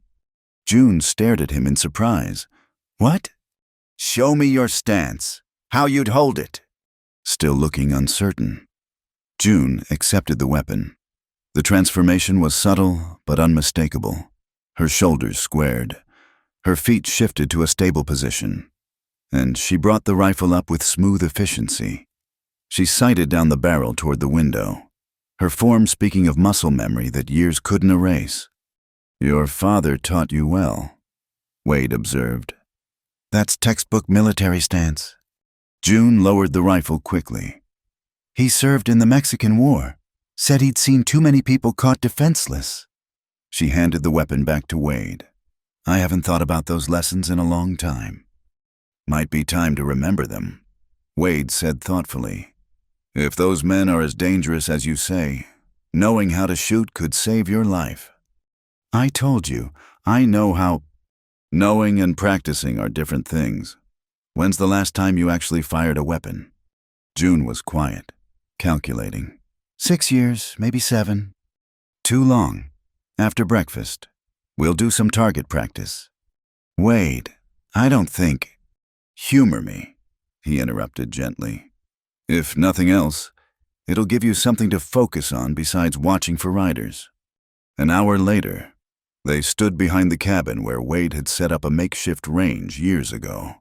June stared at him in surprise. What? Show me your stance, how you'd hold it. Still looking uncertain. June accepted the weapon. The transformation was subtle but unmistakable. Her shoulders squared. Her feet shifted to a stable position. And she brought the rifle up with smooth efficiency. She sighted down the barrel toward the window, her form speaking of muscle memory that years couldn't erase. Your father taught you well, Wade observed. That's textbook military stance. June lowered the rifle quickly. He served in the Mexican War. Said he'd seen too many people caught defenseless. She handed the weapon back to Wade. I haven't thought about those lessons in a long time. Might be time to remember them, Wade said thoughtfully. If those men are as dangerous as you say, knowing how to shoot could save your life. I told you, I know how. Knowing and practicing are different things. When's the last time you actually fired a weapon? June was quiet, calculating. 6 years, maybe 7. Too long. After breakfast, we'll do some target practice. Wade, I don't think. Humor me, he interrupted gently. If nothing else, it'll give you something to focus on besides watching for riders. An hour later, they stood behind the cabin where Wade had set up a makeshift range years ago.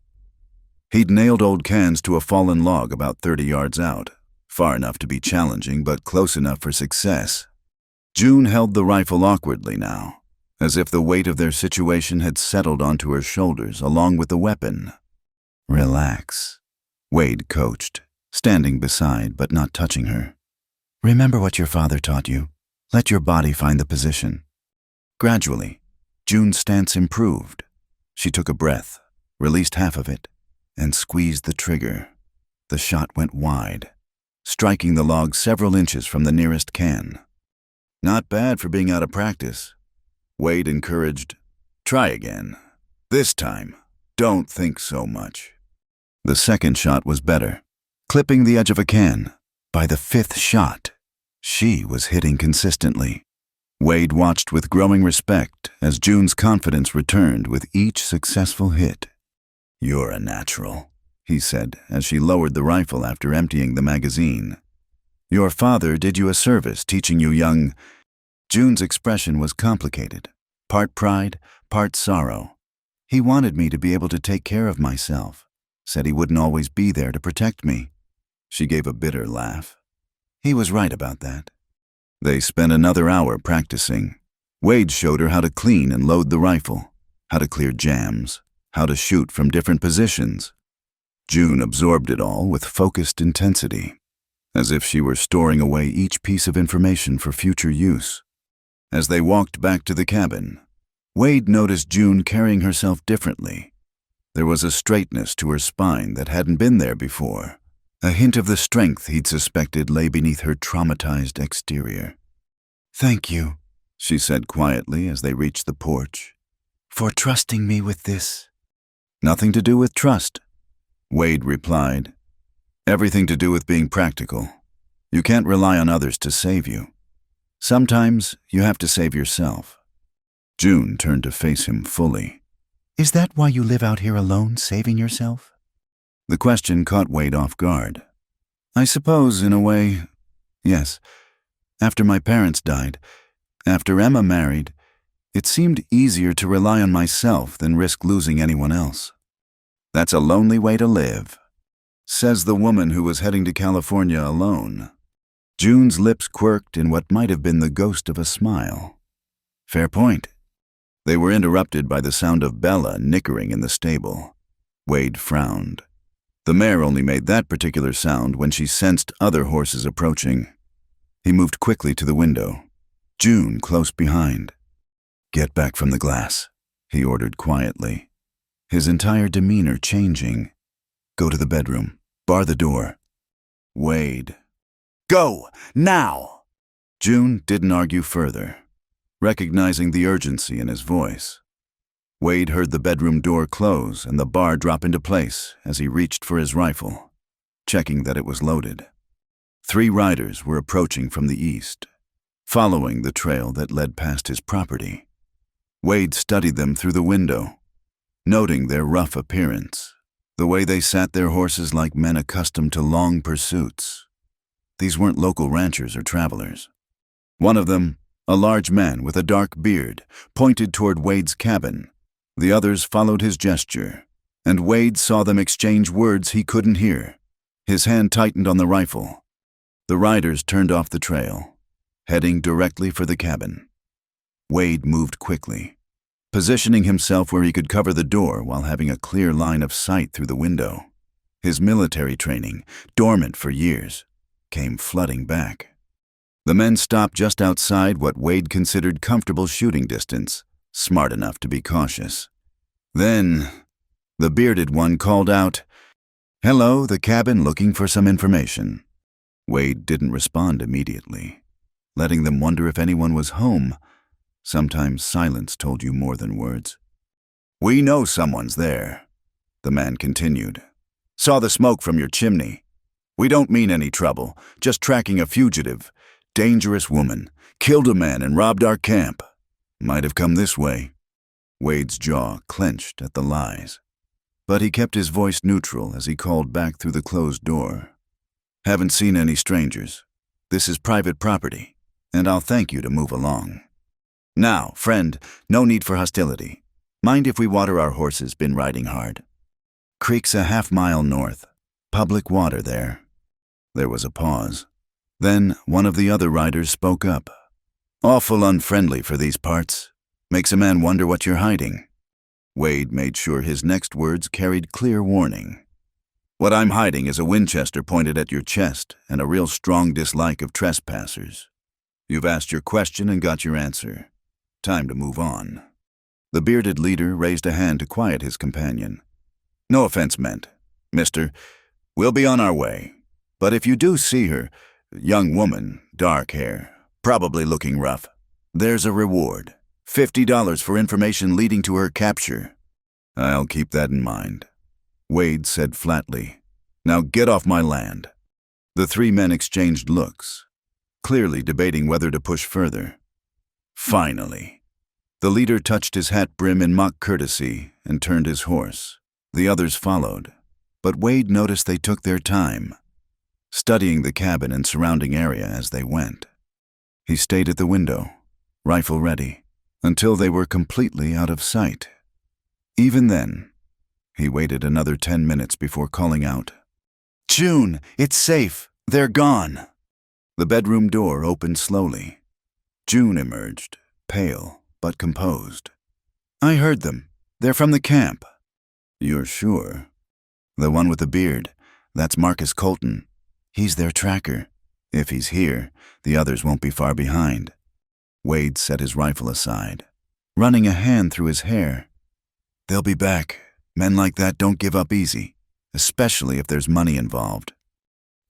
He'd nailed old cans to a fallen log about 30 yards out, far enough to be challenging but close enough for success. June held the rifle awkwardly now, as if the weight of their situation had settled onto her shoulders along with the weapon. Relax, Wade coached, standing beside but not touching her. Remember what your father taught you. Let your body find the position. Gradually, June's stance improved. She took a breath, released half of it, and squeezed the trigger. The shot went wide, striking the log several inches from the nearest can. Not bad for being out of practice. Wade encouraged, try again. This time, don't think so much. The second shot was better, clipping the edge of a can. By the 5th shot, she was hitting consistently. Wade watched with growing respect as June's confidence returned with each successful hit. You're a natural, he said as she lowered the rifle after emptying the magazine. Your father did you a service teaching you young. June's expression was complicated, part pride, part sorrow. He wanted me to be able to take care of myself, said he wouldn't always be there to protect me. She gave a bitter laugh. He was right about that. They spent another hour practicing. Wade showed her how to clean and load the rifle, how to clear jams, how to shoot from different positions. June absorbed it all with focused intensity, as if she were storing away each piece of information for future use. As they walked back to the cabin, Wade noticed June carrying herself differently. There was a straightness to her spine that hadn't been there before, a hint of the strength he'd suspected lay beneath her traumatized exterior. Thank you, she said quietly as they reached the porch, for trusting me with this. Nothing to do with trust, Wade replied. Everything to do with being practical. You can't rely on others to save you. Sometimes you have to save yourself. June turned to face him fully. Is that why you live out here alone, saving yourself? The question caught Wade off guard. I suppose, in a way, yes. After my parents died, after Emma married, it seemed easier to rely on myself than risk losing anyone else. That's a lonely way to live, says the woman who was heading to California alone. June's lips quirked in what might have been the ghost of a smile. Fair point. They were interrupted by the sound of Bella nickering in the stable. Wade frowned. The mare only made that particular sound when she sensed other horses approaching. He moved quickly to the window, June close behind. "Get back from the glass," he ordered quietly, his entire demeanor changing. "Go to the bedroom. Bar the door." "Wade." "Go! Now!" June didn't argue further, recognizing the urgency in his voice. Wade heard the bedroom door close and the bar drop into place as he reached for his rifle, checking that it was loaded. 3 riders were approaching from the east, following the trail that led past his property. Wade studied them through the window, noting their rough appearance, the way they sat their horses like men accustomed to long pursuits. These weren't local ranchers or travelers. One of them, a large man with a dark beard, pointed toward Wade's cabin. The others followed his gesture, and Wade saw them exchange words he couldn't hear. His hand tightened on the rifle. The riders turned off the trail, heading directly for the cabin. Wade moved quickly, positioning himself where he could cover the door while having a clear line of sight through the window. His military training, dormant for years, came flooding back. The men stopped just outside what Wade considered comfortable shooting distance, smart enough to be cautious. Then, the bearded one called out, "Hello, the cabin, looking for some information." Wade didn't respond immediately, letting them wonder if anyone was home. Sometimes silence told you more than words. "We know someone's there," the man continued. "Saw the smoke from your chimney. We don't mean any trouble, just tracking a fugitive. Dangerous woman. Killed a man and robbed our camp. Might have come this way." Wade's jaw clenched at the lies, but he kept his voice neutral as he called back through the closed door. "Haven't seen any strangers. This is private property, and I'll thank you to move along. Now, friend, no need for hostility. Mind if we water our horses? Been riding hard." "Creek's a half-mile north. Public water there." There was a pause. Then one of the other riders spoke up. "Awful unfriendly for these parts. Makes a man wonder what you're hiding." Wade made sure his next words carried clear warning. "What I'm hiding is a Winchester pointed at your chest and a real strong dislike of trespassers. You've asked your question and got your answer. Time to move on." The bearded leader raised a hand to quiet his companion. "No offense meant, mister. We'll be on our way. But if you do see her, young woman, dark hair, probably looking rough, there's a reward. $50 for information leading to her capture." "I'll keep that in mind," Wade said flatly. "Now get off my land." The 3 men exchanged looks, clearly debating whether to push further. Finally, the leader touched his hat brim in mock courtesy and turned his horse. The others followed, but Wade noticed they took their time, studying the cabin and surrounding area as they went. He stayed at the window, rifle ready, until they were completely out of sight. Even then, he waited another 10 minutes before calling out, "June, it's safe. They're gone." The bedroom door opened slowly. June emerged, pale but composed. "I heard them. They're from the camp." "You're sure?" "The one with the beard, that's Marcus Colton. He's their tracker. If he's here, the others won't be far behind." Wade set his rifle aside, running a hand through his hair. "They'll be back. Men like that don't give up easy, especially if there's money involved."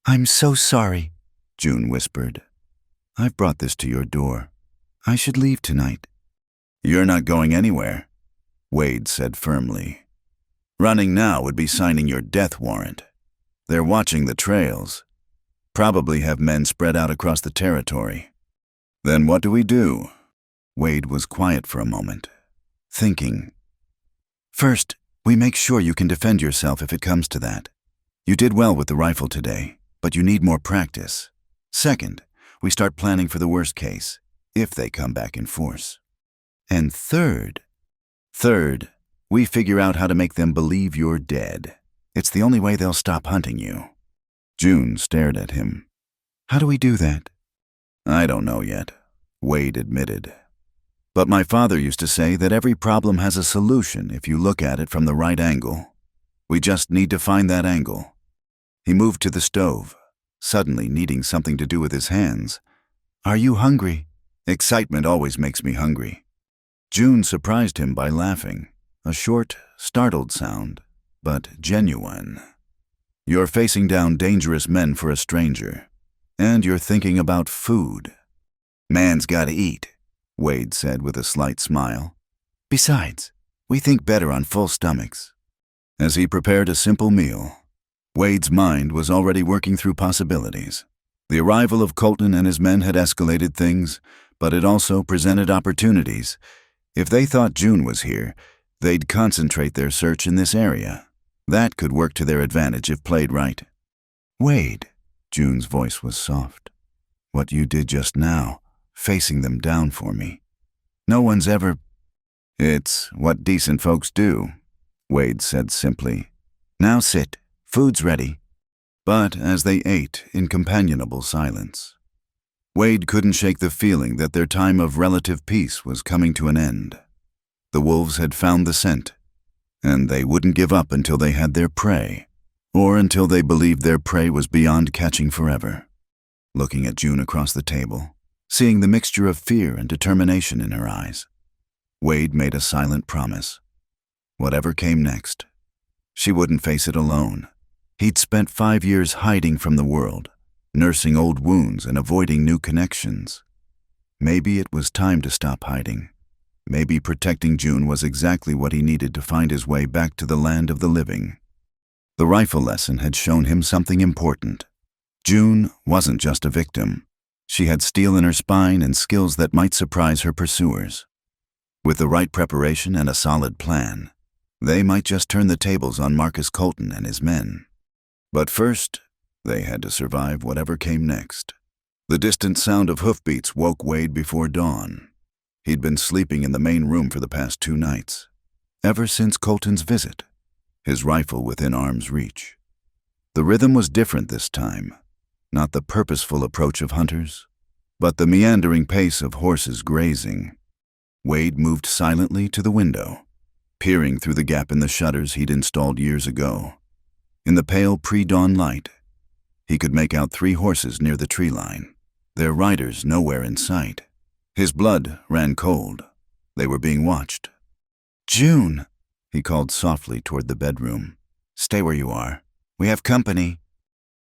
"I'm so sorry," June whispered. "I've brought this to your door. I should leave tonight." "You're not going anywhere," Wade said firmly. "Running now would be signing your death warrant. They're watching the trails. Probably have men spread out across the territory." "Then what do we do?" Wade was quiet for a moment, thinking. "First, we make sure you can defend yourself if it comes to that. You did well with the rifle today, but you need more practice. Second, we start planning for the worst case, if they come back in force. And third, we figure out how to make them believe you're dead. It's the only way they'll stop hunting you." June stared at him. "How do we do that?" "I don't know yet," Wade admitted. "But my father used to say that every problem has a solution if you look at it from the right angle. We just need to find that angle. He moved to the stove, suddenly needing something to do with his hands. Are you hungry? Excitement always makes me hungry. June surprised him by laughing, a short, startled sound, but genuine. You're facing down dangerous men for a stranger, and you're thinking about food. Man's gotta eat, Wade said with a slight smile. Besides, we think better on full stomachs. As he prepared a simple meal, Wade's mind was already working through possibilities. The arrival of Colton and his men had escalated things, but it also presented opportunities. If they thought June was here, they'd concentrate their search in this area. That could work to their advantage if played right. Wade, June's voice was soft. What you did just now, facing them down for me. No one's ever... It's what decent folks do, Wade said simply. Now sit. Food's ready. But as they ate in companionable silence, Wade couldn't shake the feeling that their time of relative peace was coming to an end. The wolves had found the scent, and they wouldn't give up until they had their prey, or until they believed their prey was beyond catching forever. Looking at June across the table, seeing the mixture of fear and determination in her eyes, Wade made a silent promise. Whatever came next, she wouldn't face it alone. He'd spent 5 years hiding from the world, nursing old wounds and avoiding new connections. Maybe it was time to stop hiding. Maybe protecting June was exactly what he needed to find his way back to the land of the living. The rifle lesson had shown him something important. June wasn't just a victim. She had steel in her spine and skills that might surprise her pursuers. With the right preparation and a solid plan, they might just turn the tables on Marcus Colton and his men. But first, they had to survive whatever came next. The distant sound of hoofbeats woke Wade before dawn. He'd been sleeping in the main room for the past 2 nights, ever since Colton's visit, his rifle within arm's reach. The rhythm was different this time, not the purposeful approach of hunters, but the meandering pace of horses grazing. Wade moved silently to the window, peering through the gap in the shutters he'd installed years ago. In the pale pre-dawn light, he could make out 3 horses near the tree line, their riders nowhere in sight. His blood ran cold. They were being watched. June, he called softly toward the bedroom. Stay where you are. We have company.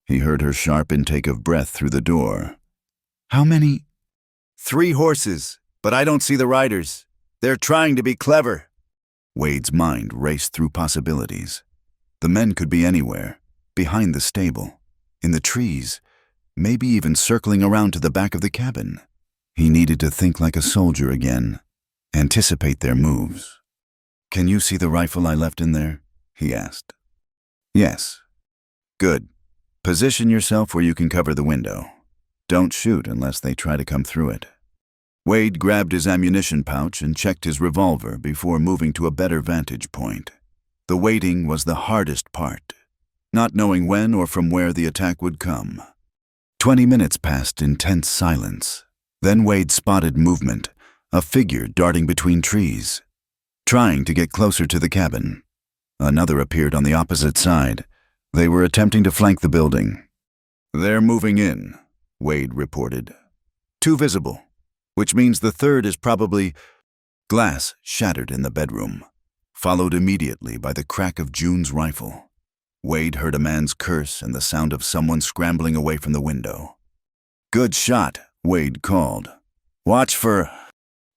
He heard her sharp intake of breath through the door. How many? 3 horses, but I don't see the riders. They're trying to be clever. Wade's mind raced through possibilities. The men could be anywhere, behind the stable, in the trees, maybe even circling around to the back of the cabin. He needed to think like a soldier again, anticipate their moves. Can you see the rifle I left in there? He asked. Yes. Good. Position yourself where you can cover the window. Don't shoot unless they try to come through it. Wade grabbed his ammunition pouch and checked his revolver before moving to a better vantage point. The waiting was the hardest part, not knowing when or from where the attack would come. 20 minutes passed in tense silence. Then Wade spotted movement, a figure darting between trees, trying to get closer to the cabin. Another appeared on the opposite side. They were attempting to flank the building. They're moving in, Wade reported. 2 visible, which means the third is probably... Glass shattered in the bedroom, followed immediately by the crack of June's rifle. Wade heard a man's curse and the sound of someone scrambling away from the window. Good shot, Wade called. Watch for...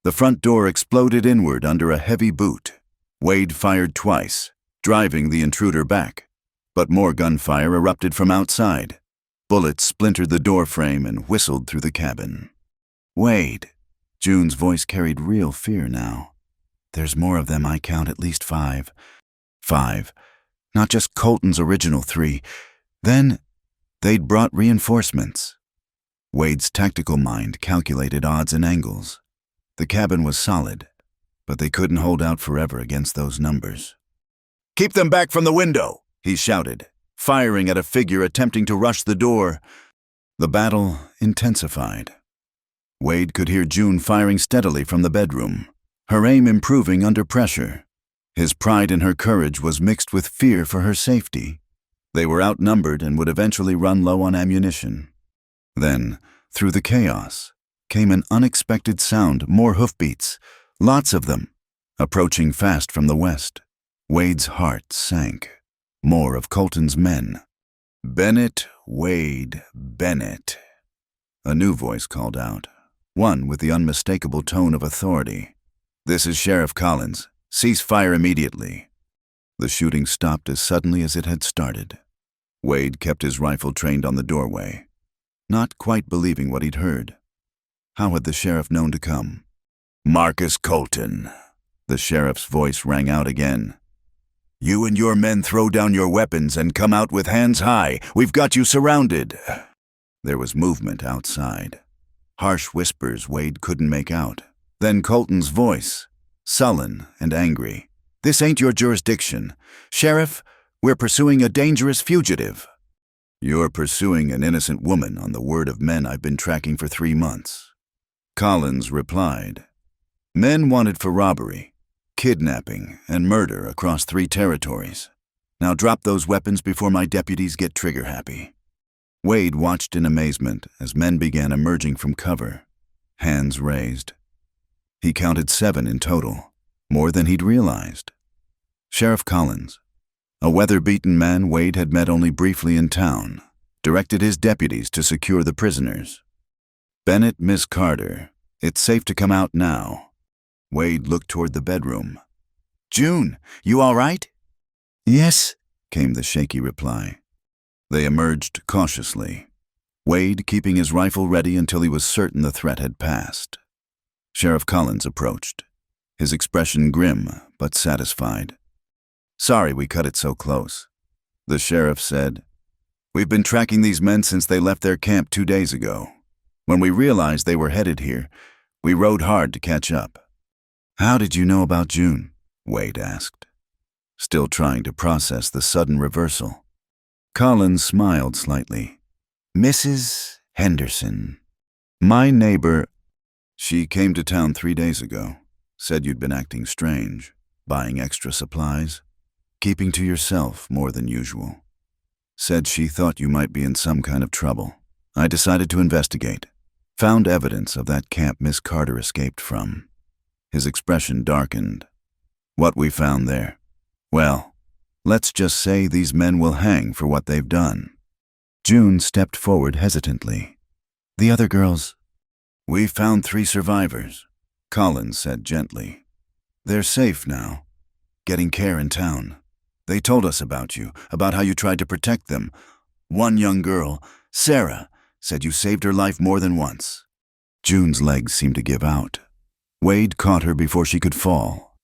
The front door exploded inward under a heavy boot. Wade fired twice, driving the intruder back. But more gunfire erupted from outside. Bullets splintered the door frame and whistled through the cabin. Wade. June's voice carried real fear now. There's more of them. I count at least 5. 5. Not just Colton's original 3. Then they'd brought reinforcements. Wade's tactical mind calculated odds and angles. The cabin was solid, but they couldn't hold out forever against those numbers. Keep them back from the window, he shouted, firing at a figure attempting to rush the door. The battle intensified. Wade could hear June firing steadily from the bedroom, her aim improving under pressure. His pride in her courage was mixed with fear for her safety. They were outnumbered and would eventually run low on ammunition. Then, through the chaos, came an unexpected sound, more hoofbeats, lots of them, approaching fast from the west. Wade's heart sank. More of Colton's men. "Bennett, Wade, Bennett." A new voice called out, one with the unmistakable tone of authority. "This is Sheriff Collins. Cease fire immediately." The shooting stopped as suddenly as it had started. Wade kept his rifle trained on the doorway, not quite believing what he'd heard. How had the sheriff known to come? "Marcus Colton," the sheriff's voice rang out again. "You and your men throw down your weapons and come out with hands high. We've got you surrounded." There was movement outside. Harsh whispers Wade couldn't make out. Then Colton's voice, sullen and angry. "This ain't your jurisdiction. Sheriff, we're pursuing a dangerous fugitive." "You're pursuing an innocent woman on the word of men I've been tracking for 3 months. Collins replied. "Men wanted for robbery, kidnapping, and murder across 3 territories. Now drop those weapons before my deputies get trigger-happy." Wade watched in amazement as men began emerging from cover, hands raised. He counted 7 in total, more than he'd realized. Sheriff Collins, a weather-beaten man Wade had met only briefly in town, directed his deputies to secure the prisoners. "Bennett, Miss Carter, it's safe to come out now." Wade looked toward the bedroom. "June, you all right?" "Yes," came the shaky reply. They emerged cautiously, Wade keeping his rifle ready until he was certain the threat had passed. Sheriff Collins approached, his expression grim but satisfied. "Sorry we cut it so close," the sheriff said. "We've been tracking these men since they left their camp 2 days ago. When we realized they were headed here, we rode hard to catch up." "How did you know about June?" Wade asked, still trying to process the sudden reversal. Collins smiled slightly. "Mrs. Henderson. My neighbor. She came to town 3 days ago. Said you'd been acting strange, buying extra supplies, keeping to yourself more than usual. Said she thought you might be in some kind of trouble. I decided to investigate. Found evidence of that camp Miss Carter escaped from." His expression darkened. "What we found there? Well, let's just say these men will hang for what they've done." June stepped forward hesitantly. "The other girls?" "We found 3 survivors," Collins said gently. "They're safe now, getting care in town. They told us about you, about how you tried to protect them. One young girl, Sarah, said you saved her life more than once." June's legs seemed to give out. Wade caught her before she could fall,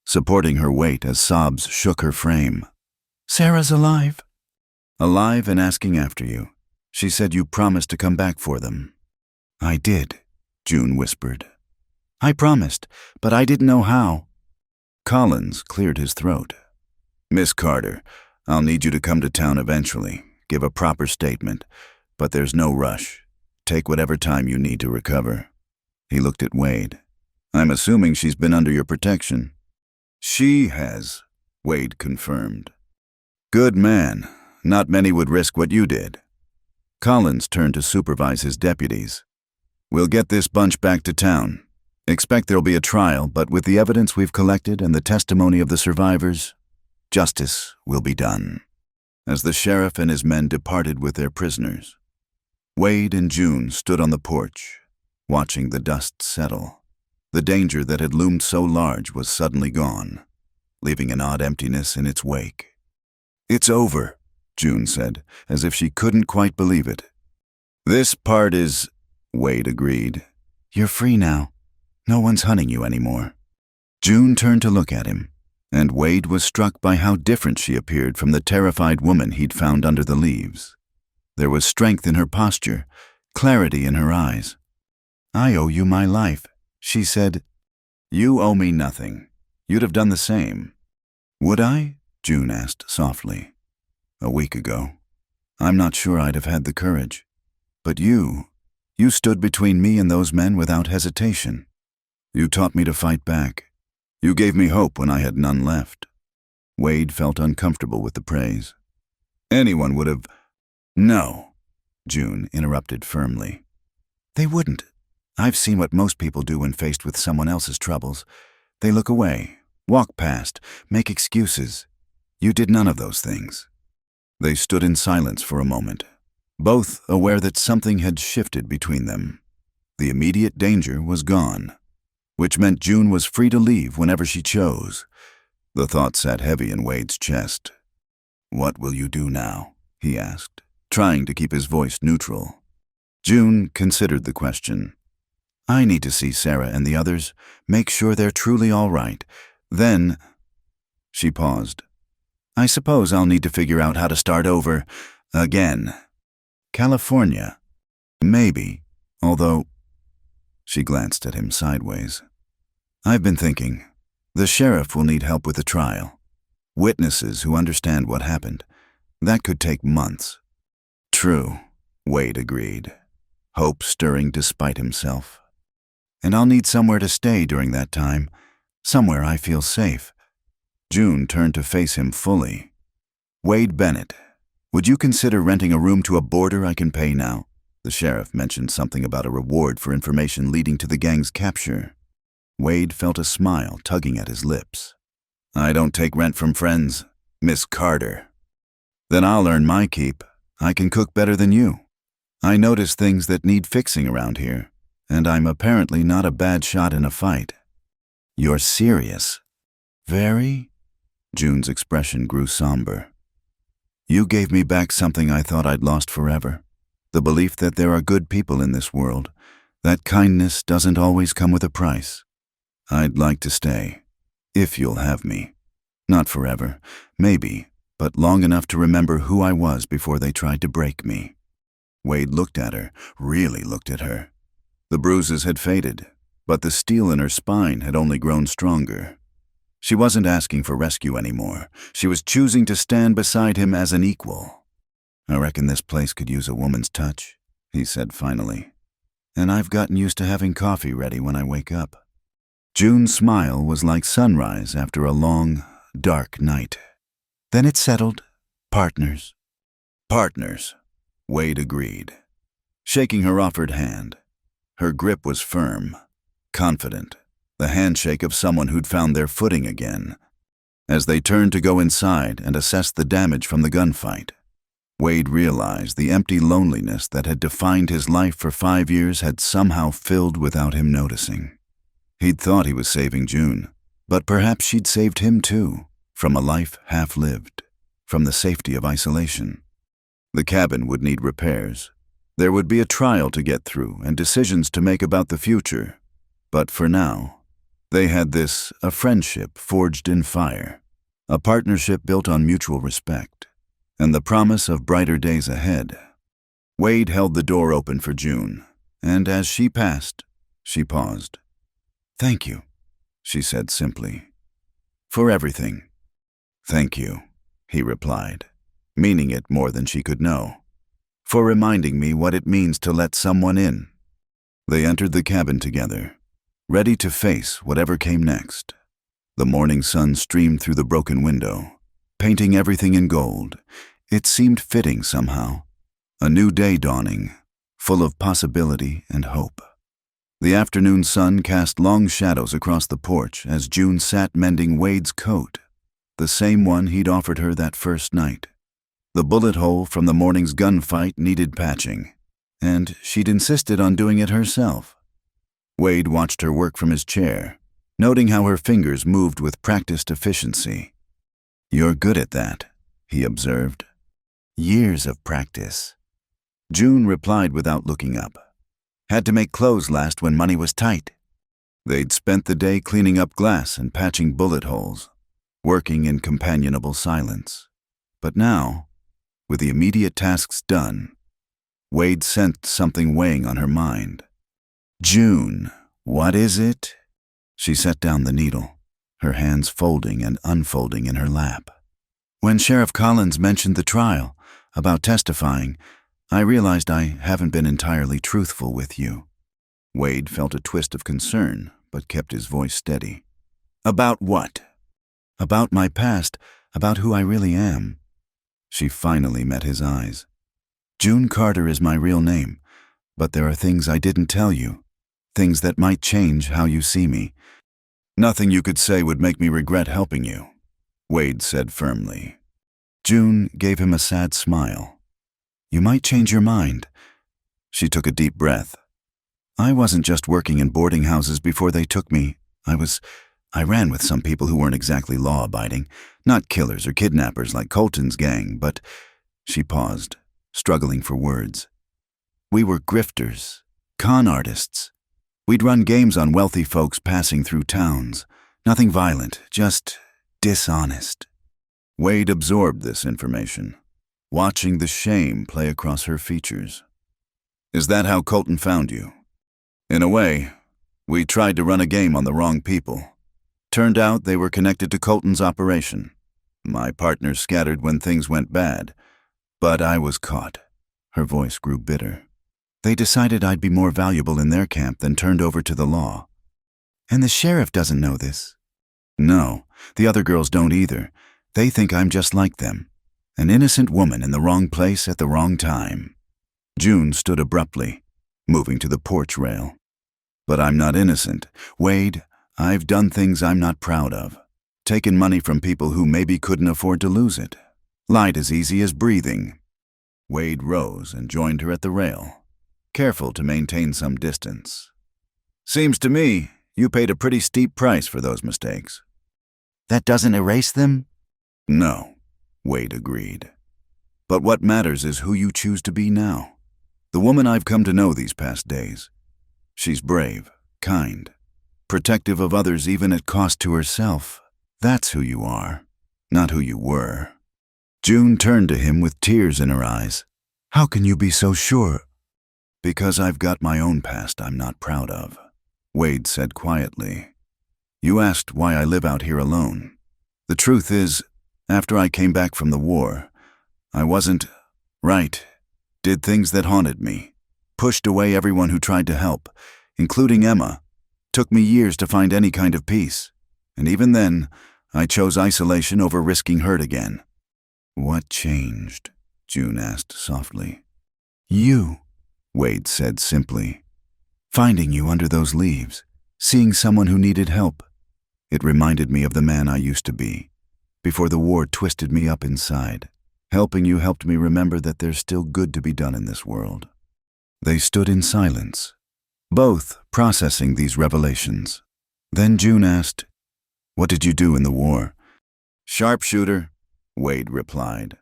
supporting her weight as sobs shook her frame. "Sarah's alive." "Alive and asking after you. She said you promised to come back for them." "I did," June whispered. "I promised, but I didn't know how." Collins cleared his throat. "Miss Carter, I'll need you to come to town eventually, give a proper statement, but there's no rush. Take whatever time you need to recover." He looked at Wade. "I'm assuming she's been under your protection." "She has," Wade confirmed. "Good man. Not many would risk what you did." Collins turned to supervise his deputies. "We'll get this bunch back to town. Expect there'll be a trial, but with the evidence we've collected and the testimony of the survivors, justice will be done." As the sheriff and his men departed with their prisoners, Wade and June stood on the porch, watching the dust settle. The danger that had loomed so large was suddenly gone, leaving an odd emptiness in its wake. "It's over," June said, as if she couldn't quite believe it. "This part is," Wade agreed. "You're free now. No one's hunting you anymore." June turned to look at him, and Wade was struck by how different she appeared from the terrified woman he'd found under the leaves. There was strength in her posture, clarity in her eyes. "I owe you my life," she said. "You owe me nothing. You'd have done the same." "Would I?" June asked softly. "A week ago. I'm not sure I'd have had the courage. But you stood between me and those men without hesitation. You taught me to fight back. You gave me hope when I had none left. Wade felt uncomfortable with the praise. Anyone would have... No, June interrupted firmly. They wouldn't. I've seen what most people do when faced with someone else's troubles. They look away, walk past, make excuses. You did none of those things. They stood in silence for a moment, both aware that something had shifted between them. The immediate danger was gone, which meant June was free to leave whenever she chose. The thought sat heavy in Wade's chest. "What will you do now?" he asked, trying to keep his voice neutral. June considered the question. I need to see Sarah and the others, make sure they're truly all right. Then... She paused. I suppose I'll need to figure out how to start over again. California. Maybe, although... She glanced at him sideways. I've been thinking. The sheriff will need help with the trial. Witnesses who understand what happened. That could take months. True, Wade agreed, hope stirring despite himself. And I'll need somewhere to stay during that time, somewhere I feel safe. June turned to face him fully. Wade Bennett, would you consider renting a room to a boarder I can pay now? The sheriff mentioned something about a reward for information leading to the gang's capture. Wade felt a smile tugging at his lips. I don't take rent from friends, Miss Carter. Then I'll earn my keep. I can cook better than you. I notice things that need fixing around here, and I'm apparently not a bad shot in a fight. You're serious? Very? June's expression grew somber. You gave me back something I thought I'd lost forever. The belief that there are good people in this world, that kindness doesn't always come with a price. I'd like to stay, if you'll have me. Not forever, maybe, but long enough to remember who I was before they tried to break me. Wade looked at her, really looked at her. The bruises had faded, but the steel in her spine had only grown stronger. She wasn't asking for rescue anymore. She was choosing to stand beside him as an equal. I reckon this place could use a woman's touch, he said finally. And I've gotten used to having coffee ready when I wake up. June's smile was like sunrise after a long, dark night. Then it settled. Partners. Partners, Wade agreed, shaking her offered hand. Her grip was firm, confident, the handshake of someone who'd found their footing again. As they turned to go inside and assess the damage from the gunfight, Wade realized the empty loneliness that had defined his life for 5 years had somehow filled without him noticing. He'd thought he was saving June, but perhaps she'd saved him too, from a life half-lived, from the safety of isolation. The cabin would need repairs. There would be a trial to get through and decisions to make about the future. But for now, they had a friendship forged in fire, a partnership built on mutual respect, and the promise of brighter days ahead. Wade held the door open for June, and as she passed, she paused. Thank you, she said simply. For everything. Thank you, he replied, meaning it more than she could know. For reminding me what it means to let someone in. They entered the cabin together, ready to face whatever came next. The morning sun streamed through the broken window, painting everything in gold. It seemed fitting somehow. A new day dawning, full of possibility and hope. The afternoon sun cast long shadows across the porch as June sat mending Wade's coat, the same one he'd offered her that first night. The bullet hole from the morning's gunfight needed patching, and she'd insisted on doing it herself. Wade watched her work from his chair, noting how her fingers moved with practiced efficiency. "You're good at that," he observed. "Years of practice." June replied without looking up. "Had to make clothes last when money was tight." They'd spent the day cleaning up glass and patching bullet holes, working in companionable silence. But now, with the immediate tasks done, Wade sensed something weighing on her mind. "June, what is it?" She set down the needle, her hands folding and unfolding in her lap. "When Sheriff Collins mentioned the trial, about testifying, I realized I haven't been entirely truthful with you." Wade felt a twist of concern, but kept his voice steady. About what? About my past, about who I really am. She finally met his eyes. June Carter is my real name, but there are things I didn't tell you, things that might change how you see me. Nothing you could say would make me regret helping you, Wade said firmly. June gave him a sad smile. You might change your mind. She took a deep breath. I wasn't just working in boarding houses before they took me. I ran with some people who weren't exactly law-abiding, not killers or kidnappers like Colton's gang, but she paused, struggling for words. We were grifters, con artists. We'd run games on wealthy folks passing through towns. Nothing violent, just dishonest. Wade absorbed this information, watching the shame play across her features. Is that how Colton found you? In a way, we tried to run a game on the wrong people. Turned out they were connected to Colton's operation. My partners scattered when things went bad, but I was caught. Her voice grew bitter. They decided I'd be more valuable in their camp than turned over to the law. And the sheriff doesn't know this. No, the other girls don't either. They think I'm just like them. An innocent woman in the wrong place at the wrong time. June stood abruptly, moving to the porch rail. But I'm not innocent. Wade, I've done things I'm not proud of. Taken money from people who maybe couldn't afford to lose it. Lied as easy as breathing. Wade rose and joined her at the rail, careful to maintain some distance. Seems to me you paid a pretty steep price for those mistakes. That doesn't erase them? No, Wade agreed. But what matters is who you choose to be now. The woman I've come to know these past days. She's brave, kind, protective of others even at cost to herself. That's who you are, not who you were. June turned to him with tears in her eyes. How can you be so sure? Because I've got my own past I'm not proud of, Wade said quietly. You asked why I live out here alone. The truth is, after I came back from the war, I wasn't right. Did things that haunted me. Pushed away everyone who tried to help, including Emma. Took me years to find any kind of peace. And even then, I chose isolation over risking hurt again. What changed? June asked softly. You, Wade said simply. Finding you under those leaves, seeing someone who needed help. It reminded me of the man I used to be, before the war twisted me up inside. Helping you helped me remember that there's still good to be done in this world. They stood in silence, both processing these revelations. Then June asked, What did you do in the war? Sharpshooter, Wade replied.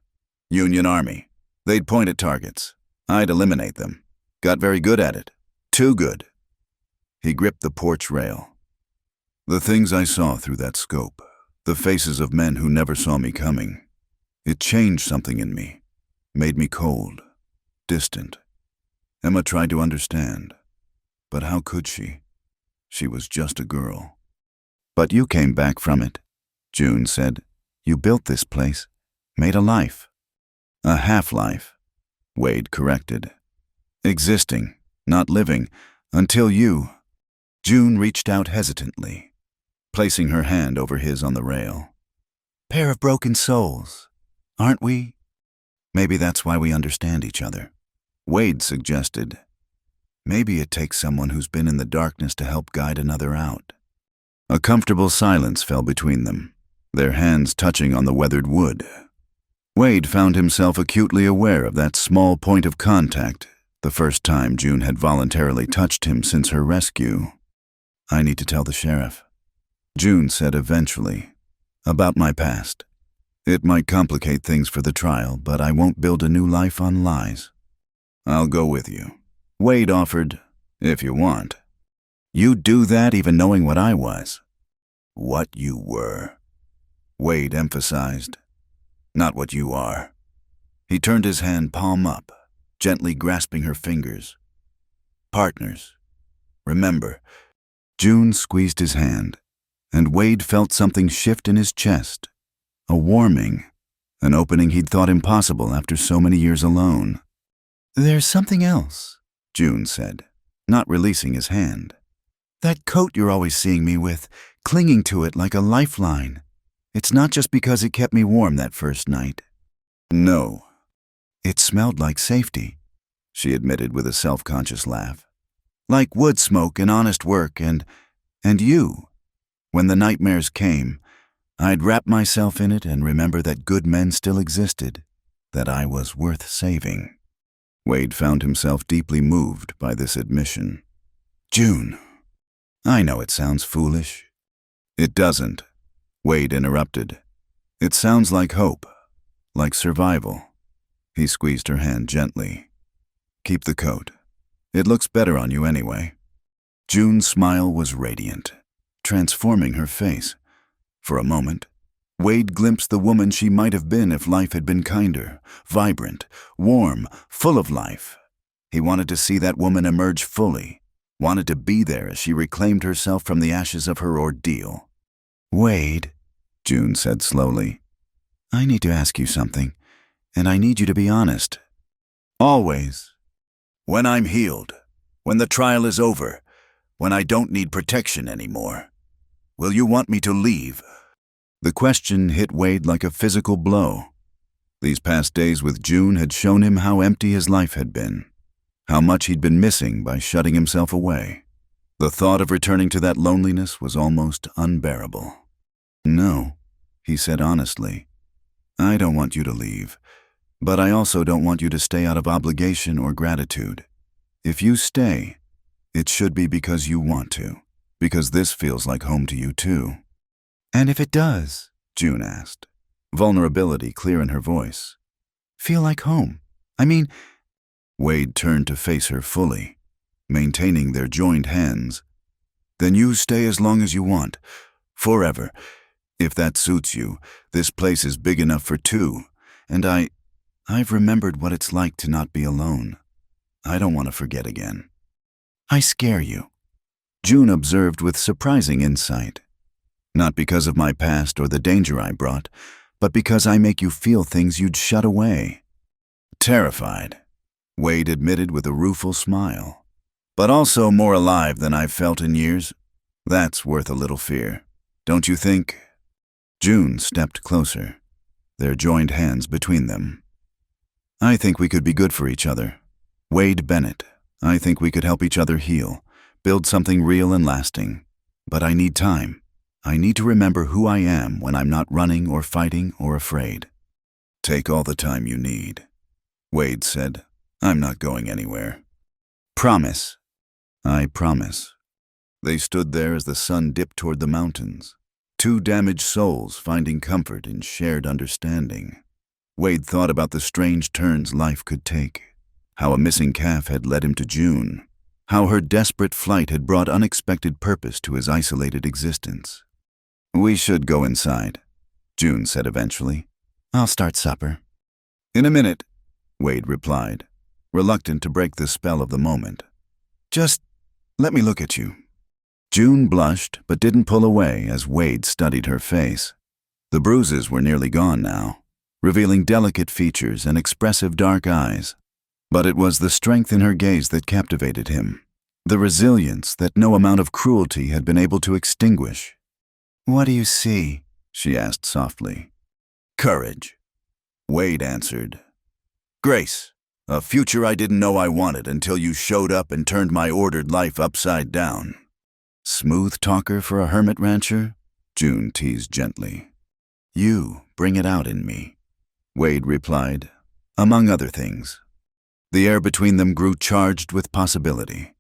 Union Army. They'd point at targets. I'd eliminate them. Got very good at it. Too good. He gripped the porch rail. The things I saw through that scope, the faces of men who never saw me coming, it changed something in me, made me cold, distant. Emma tried to understand, but how could she? She was just a girl. But you came back from it, June said. You built this place, made a life. A half-life, Wade corrected. Existing, not living, until you. June reached out hesitantly, placing her hand over his on the rail. Pair of broken souls, aren't we? Maybe that's why we understand each other, Wade suggested. Maybe it takes someone who's been in the darkness to help guide another out. A comfortable silence fell between them, their hands touching on the weathered wood. Wade found himself acutely aware of that small point of contact, the first time June had voluntarily touched him since her rescue. I need to tell the sheriff, June said eventually, about my past. It might complicate things for the trial, but I won't build a new life on lies. I'll go with you, Wade offered, if you want. You'd do that even knowing what I was. What you were, Wade emphasized. Not what you are. He turned his hand palm up, gently grasping her fingers. Partners. Remember. June squeezed his hand, and Wade felt something shift in his chest. A warming, an opening he'd thought impossible after so many years alone. There's something else, June said, not releasing his hand. That coat you're always seeing me with, clinging to it like a lifeline. It's not just because it kept me warm that first night. No. It smelled like safety, she admitted with a self-conscious laugh. Like wood smoke and honest work and you. When the nightmares came, I'd wrap myself in it and remember that good men still existed, that I was worth saving. Wade found himself deeply moved by this admission. June, I know it sounds foolish. It doesn't, Wade interrupted. It sounds like hope, like survival. He squeezed her hand gently. Keep the coat. It looks better on you anyway. June's smile was radiant, transforming her face. For a moment, Wade glimpsed the woman she might have been if life had been kinder, vibrant, warm, full of life. He wanted to see that woman emerge fully, wanted to be there as she reclaimed herself from the ashes of her ordeal. Wade, June said slowly, I need to ask you something, and I need you to be honest. Always. When I'm healed, when the trial is over, when I don't need protection anymore, will you want me to leave? The question hit Wade like a physical blow. These past days with June had shown him how empty his life had been, how much he'd been missing by shutting himself away. The thought of returning to that loneliness was almost unbearable. No, he said honestly. I don't want you to leave, but I also don't want you to stay out of obligation or gratitude. If you stay, it should be because you want to, because this feels like home to you too. And if it does, June asked, vulnerability clear in her voice. Feel like home? I mean, Wade turned to face her fully, maintaining their joined hands. Then you stay as long as you want, forever. If that suits you, this place is big enough for two, and I've remembered what it's like to not be alone. I don't want to forget again. I scare you, June observed with surprising insight. Not because of my past or the danger I brought, but because I make you feel things you'd shut away. Terrified, Wade admitted with a rueful smile. But also more alive than I've felt in years. That's worth a little fear, don't you think? June stepped closer, their joined hands between them. I think we could be good for each other. Wade Bennett, I think we could help each other heal, build something real and lasting. But I need time. I need to remember who I am when I'm not running or fighting or afraid. Take all the time you need, Wade said. I'm not going anywhere. Promise. I promise. They stood there as the sun dipped toward the mountains, two damaged souls finding comfort in shared understanding. Wade thought about the strange turns life could take, how a missing calf had led him to June, how her desperate flight had brought unexpected purpose to his isolated existence. We should go inside, June said eventually. I'll start supper. In a minute, Wade replied, reluctant to break the spell of the moment. Just let me look at you. June blushed but didn't pull away as Wade studied her face. The bruises were nearly gone now, revealing delicate features and expressive dark eyes. But it was the strength in her gaze that captivated him, the resilience that no amount of cruelty had been able to extinguish. What do you see? She asked softly. Courage, Wade answered. Grace, a future I didn't know I wanted until you showed up and turned my ordered life upside down. Smooth talker for a hermit rancher? June teased gently. You bring it out in me, Wade replied, among other things. The air between them grew charged with possibility.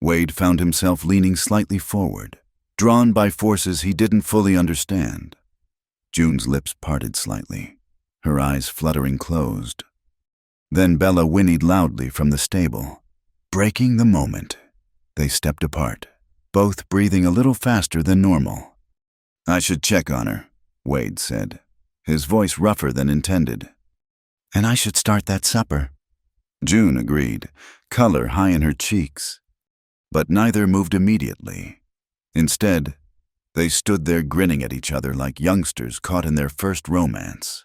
Wade found himself leaning slightly forward, drawn by forces he didn't fully understand. June's lips parted slightly, her eyes fluttering closed. Then Bella whinnied loudly from the stable. Breaking the moment, they stepped apart, both breathing a little faster than normal. I should check on her, Wade said, his voice rougher than intended. And I should start that supper. June agreed, color high in her cheeks. But neither moved immediately. Instead, they stood there grinning at each other like youngsters caught in their first romance.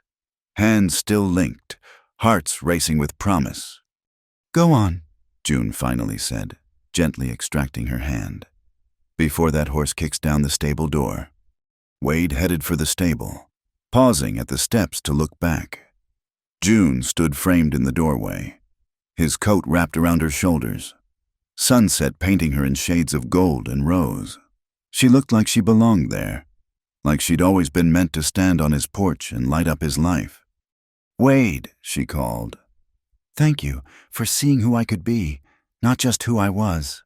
Hands still linked, hearts racing with promise. Go on, June finally said, gently extracting her hand. before that horse kicks down the stable door. Wade headed for the stable, pausing at the steps to look back. June stood framed in the doorway, his coat wrapped around her shoulders, sunset painting her in shades of gold and rose. She looked like she belonged there, like she'd always been meant to stand on his porch and light up his life. "Wade," she called. "Thank you for seeing who I could be, not just who I was."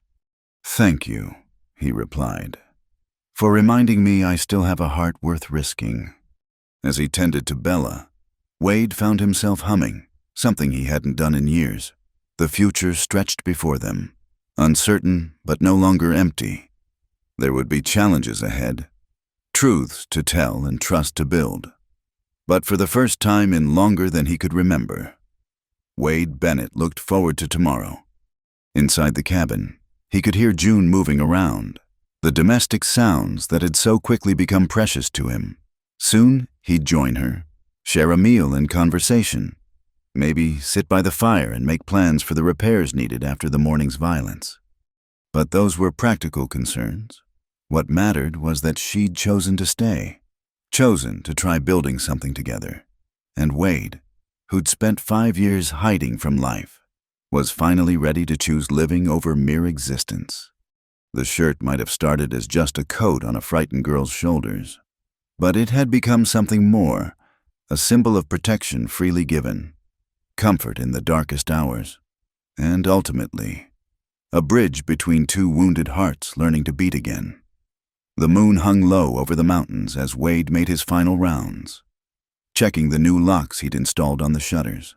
"Thank you," he replied, "for reminding me I still have a heart worth risking." As he tended to Bella, Wade found himself humming, something he hadn't done in years. The future stretched before them, uncertain but no longer empty. There would be challenges ahead, truths to tell and trust to build. But for the first time in longer than he could remember, Wade Bennett looked forward to tomorrow. Inside the cabin, he could hear June moving around, the domestic sounds that had so quickly become precious to him. Soon, he'd join her, share a meal and conversation, maybe sit by the fire and make plans for the repairs needed after the morning's violence. But those were practical concerns. What mattered was that she'd chosen to stay, chosen to try building something together. And Wade, who'd spent 5 years hiding from life, was finally ready to choose living over mere existence. The shirt might have started as just a coat on a frightened girl's shoulders, but it had become something more, a symbol of protection freely given, comfort in the darkest hours, and ultimately, a bridge between two wounded hearts learning to beat again. The moon hung low over the mountains as Wade made his final rounds, checking the new locks he'd installed on the shutters.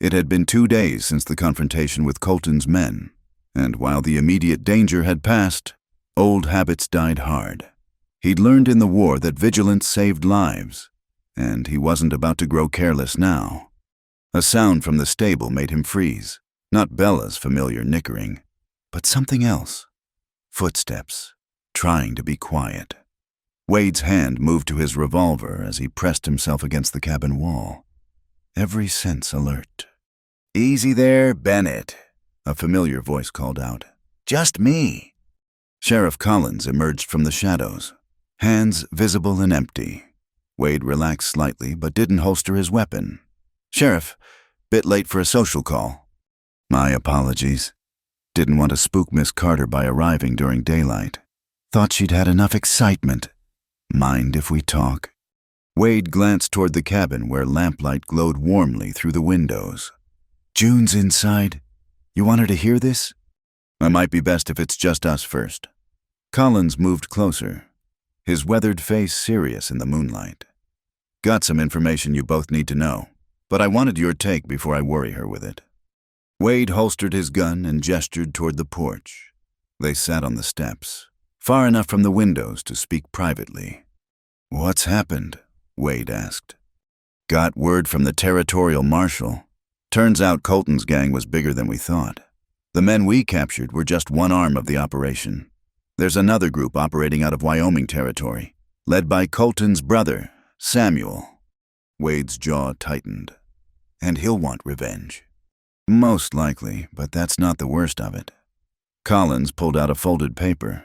It had been 2 days since the confrontation with Colton's men, and while the immediate danger had passed, old habits died hard. He'd learned in the war that vigilance saved lives, and he wasn't about to grow careless now. A sound from the stable made him freeze, not Bella's familiar nickering, but something else. Footsteps, trying to be quiet. Wade's hand moved to his revolver as he pressed himself against the cabin wall, every sense alert. "Easy there, Bennett," a familiar voice called out. "Just me." Sheriff Collins emerged from the shadows, hands visible and empty. Wade relaxed slightly but didn't holster his weapon. "Sheriff, bit late for a social call." "My apologies. Didn't want to spook Miss Carter by arriving during daylight. Thought she'd had enough excitement. Mind if we talk?" Wade glanced toward the cabin where lamplight glowed warmly through the windows. "June's inside. You want her to hear this?" "It might be best if it's just us first." Collins moved closer, his weathered face serious in the moonlight. "Got some information you both need to know, but I wanted your take before I worry her with it." Wade holstered his gun and gestured toward the porch. They sat on the steps, far enough from the windows to speak privately. "What's happened?" Wade asked. "Got word from the territorial marshal. Turns out Colton's gang was bigger than we thought. The men we captured were just one arm of the operation. There's another group operating out of Wyoming territory, led by Colton's brother, Samuel." Wade's jaw tightened. "And he'll want revenge." "Most likely, but that's not the worst of it." Collins pulled out a folded paper.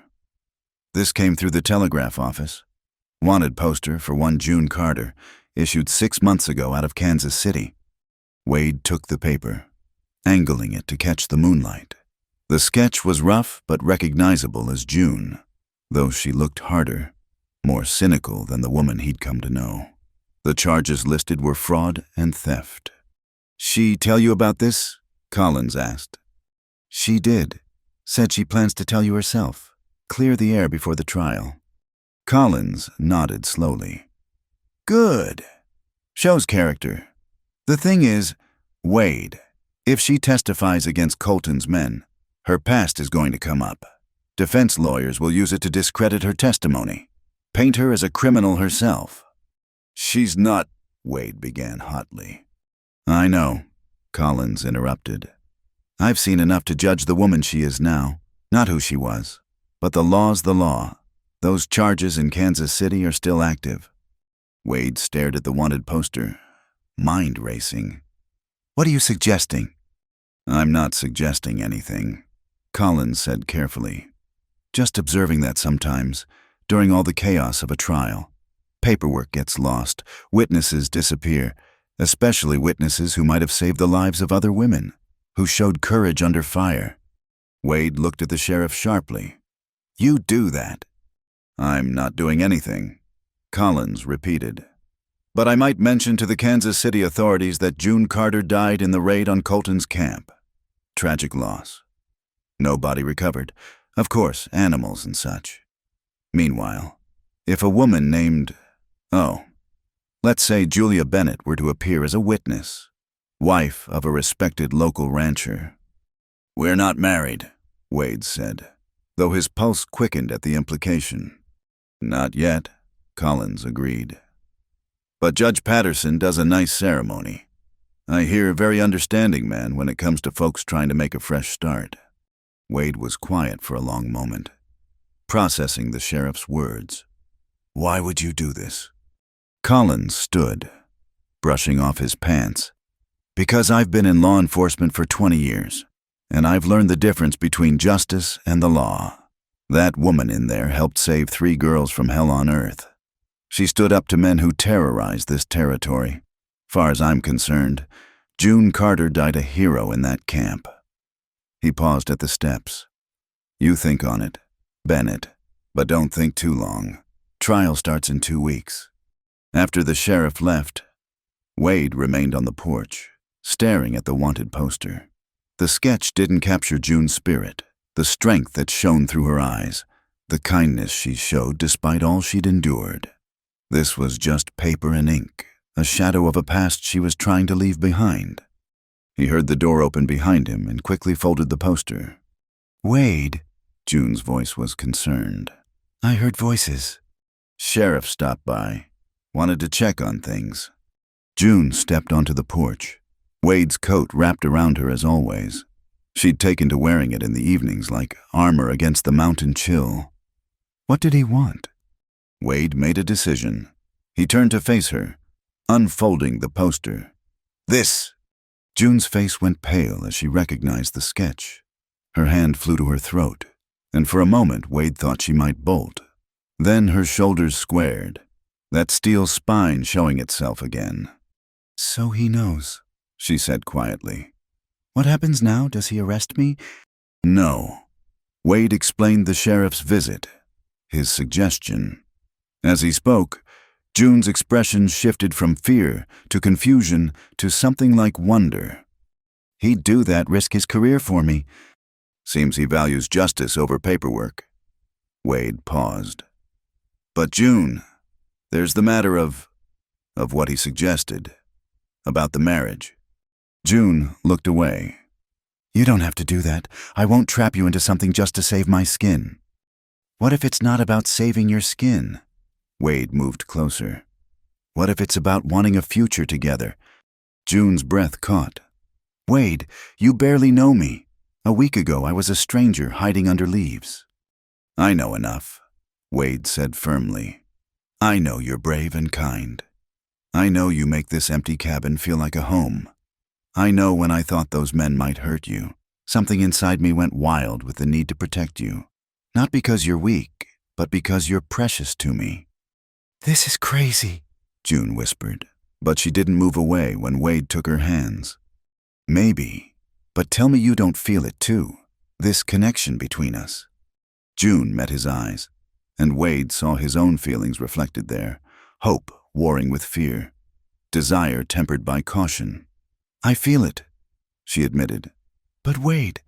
"This came through the telegraph office. Wanted poster for one June Carter, issued 6 months ago out of Kansas City." Wade took the paper, angling it to catch the moonlight. The sketch was rough but recognizable as June, though she looked harder, more cynical than the woman he'd come to know. The charges listed were fraud and theft. "She tell you about this?" Collins asked. "She did. Said she plans to tell you herself. Clear the air before the trial." Collins nodded slowly. "Good. Shows character. The thing is, Wade, if she testifies against Colton's men, her past is going to come up. Defense lawyers will use it to discredit her testimony, paint her as a criminal herself." "She's not," Wade began hotly. "I know," Collins interrupted. "I've seen enough to judge the woman she is now, not who she was. But the law's the law. Those charges in Kansas City are still active." Wade stared at the wanted poster, mind racing. "What are you suggesting?" "I'm not suggesting anything," Collins said carefully. Just observing that sometimes, during all the chaos of a trial. Paperwork gets lost, witnesses disappear, especially witnesses who might have saved the lives of other women, who showed courage under fire. Wade looked at the sheriff sharply. You do that. I'm not doing anything, Collins repeated. But I might mention to the Kansas City authorities that June Carter died in the raid on Colton's camp. Tragic loss. No body recovered. Of course, animals and such. Meanwhile, if a woman named, let's say Julia Bennett were to appear as a witness, wife of a respected local rancher. We're not married, Wade said, though his pulse quickened at the implication. Not yet, Collins agreed. But Judge Patterson does a nice ceremony. I hear a very understanding man when it comes to folks trying to make a fresh start. Wade was quiet for a long moment, processing the sheriff's words. Why would you do this? Collins stood, brushing off his pants. Because I've been in law enforcement for 20 years, and I've learned the difference between justice and the law. That woman in there helped save 3 girls from hell on earth. She stood up to men who terrorized this territory. Far as I'm concerned, June Carter died a hero in that camp. He paused at the steps. You think on it, Bennett, but don't think too long. Trial starts in 2 weeks. After the sheriff left, Wade remained on the porch, staring at the wanted poster. The sketch didn't capture June's spirit, the strength that shone through her eyes, the kindness she showed despite all she'd endured. This was just paper and ink, a shadow of a past she was trying to leave behind. He heard the door open behind him and quickly folded the poster. Wade, June's voice was concerned. I heard voices. Sheriff stopped by, wanted to check on things. June stepped onto the porch, Wade's coat wrapped around her as always. She'd taken to wearing it in the evenings like armor against the mountain chill. What did he want? Wade made a decision. He turned to face her, unfolding the poster. This! June's face went pale as she recognized the sketch. Her hand flew to her throat, and for a moment Wade thought she might bolt. Then her shoulders squared, that steel spine showing itself again. So he knows, she said quietly. What happens now? Does he arrest me? No. Wade explained the sheriff's visit, his suggestion. As he spoke, June's expression shifted from fear to confusion to something like wonder. He'd do that, risk his career for me. Seems he values justice over paperwork. Wade paused. But June, there's the matter of what he suggested, about the marriage. June looked away. You don't have to do that. I won't trap you into something just to save my skin. What if it's not about saving your skin? Wade moved closer. What if it's about wanting a future together? June's breath caught. Wade, you barely know me. A week ago I was a stranger hiding under leaves. I know enough, Wade said firmly. I know you're brave and kind. I know you make this empty cabin feel like a home. I know when I thought those men might hurt you, something inside me went wild with the need to protect you. Not because you're weak, but because you're precious to me. This is crazy, June whispered, but she didn't move away when Wade took her hands. Maybe, but tell me you don't feel it too, this connection between us. June met his eyes, and Wade saw his own feelings reflected there, hope warring with fear, desire tempered by caution. I feel it, she admitted. But Wade,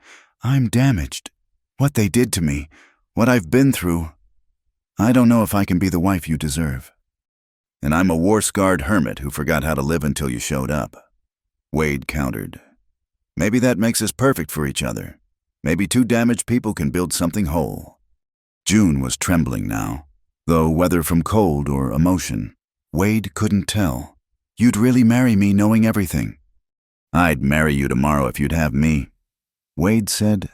I'm damaged. What they did to me, what I've been through. I don't know if I can be the wife you deserve. And I'm a war-scarred hermit who forgot how to live until you showed up. Wade countered. Maybe that makes us perfect for each other. Maybe 2 damaged people can build something whole. June was trembling now, though whether from cold or emotion, Wade couldn't tell. You'd really marry me knowing everything. I'd marry you tomorrow if you'd have me, Wade said.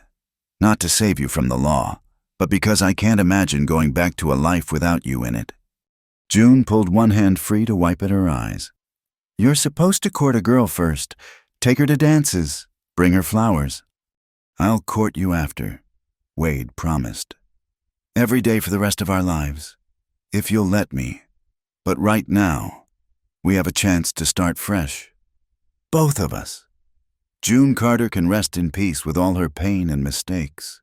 Not to save you from the law, but because I can't imagine going back to a life without you in it. June pulled one hand free to wipe at her eyes. You're supposed to court a girl first. Take her to dances. Bring her flowers. I'll court you after, Wade promised. Every day for the rest of our lives, if you'll let me. But right now, we have a chance to start fresh. Both of us. June Carter can rest in peace with all her pain and mistakes,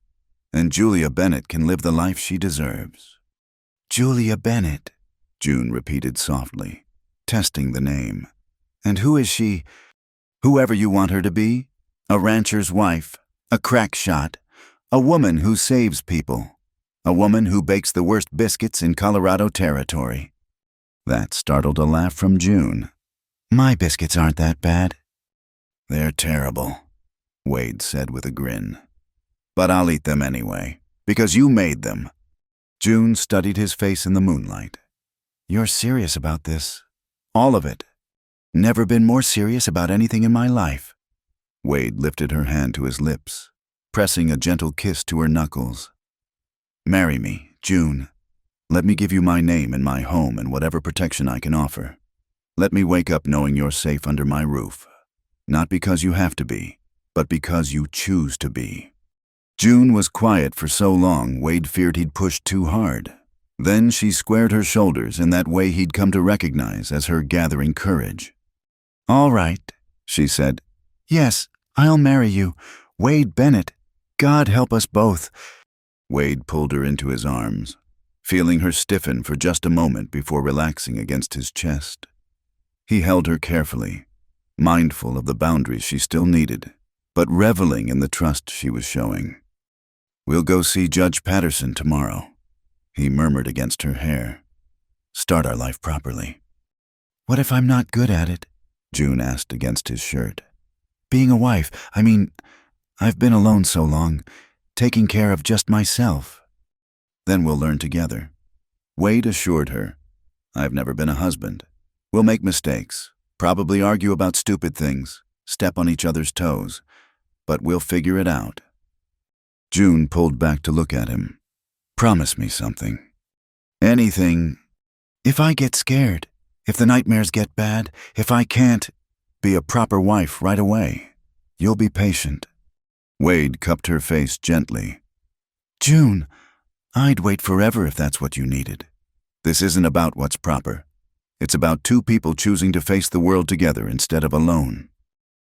and Julia Bennett can live the life she deserves. Julia Bennett, June repeated softly, testing the name. And who is she? Whoever you want her to be? A rancher's wife, a crack shot, a woman who saves people, a woman who bakes the worst biscuits in Colorado territory. That startled a laugh from June. My biscuits aren't that bad. They're terrible, Wade said with a grin. But I'll eat them anyway, because you made them. June studied his face in the moonlight. You're serious about this? All of it. Never been more serious about anything in my life. Wade lifted her hand to his lips, pressing a gentle kiss to her knuckles. Marry me, June. Let me give you my name and my home and whatever protection I can offer. Let me wake up knowing you're safe under my roof. Not because you have to be, but because you choose to be. June was quiet for so long Wade feared he'd pushed too hard. Then she squared her shoulders in that way he'd come to recognize as her gathering courage. All right, she said. Yes, I'll marry you, Wade Bennett. God help us both. Wade pulled her into his arms, feeling her stiffen for just a moment before relaxing against his chest. He held her carefully, mindful of the boundaries she still needed, but reveling in the trust she was showing. We'll go see Judge Patterson tomorrow, he murmured against her hair. Start our life properly. What if I'm not good at it? June asked against his shirt. Being a wife, I've been alone so long, taking care of just myself. Then we'll learn together. Wade assured her. I've never been a husband. We'll make mistakes, probably argue about stupid things, step on each other's toes, but we'll figure it out. June pulled back to look at him. Promise me something. Anything. If I get scared, if the nightmares get bad, if I can't be a proper wife right away, you'll be patient. Wade cupped her face gently. June, I'd wait forever if that's what you needed. This isn't about what's proper. It's about two people choosing to face the world together instead of alone.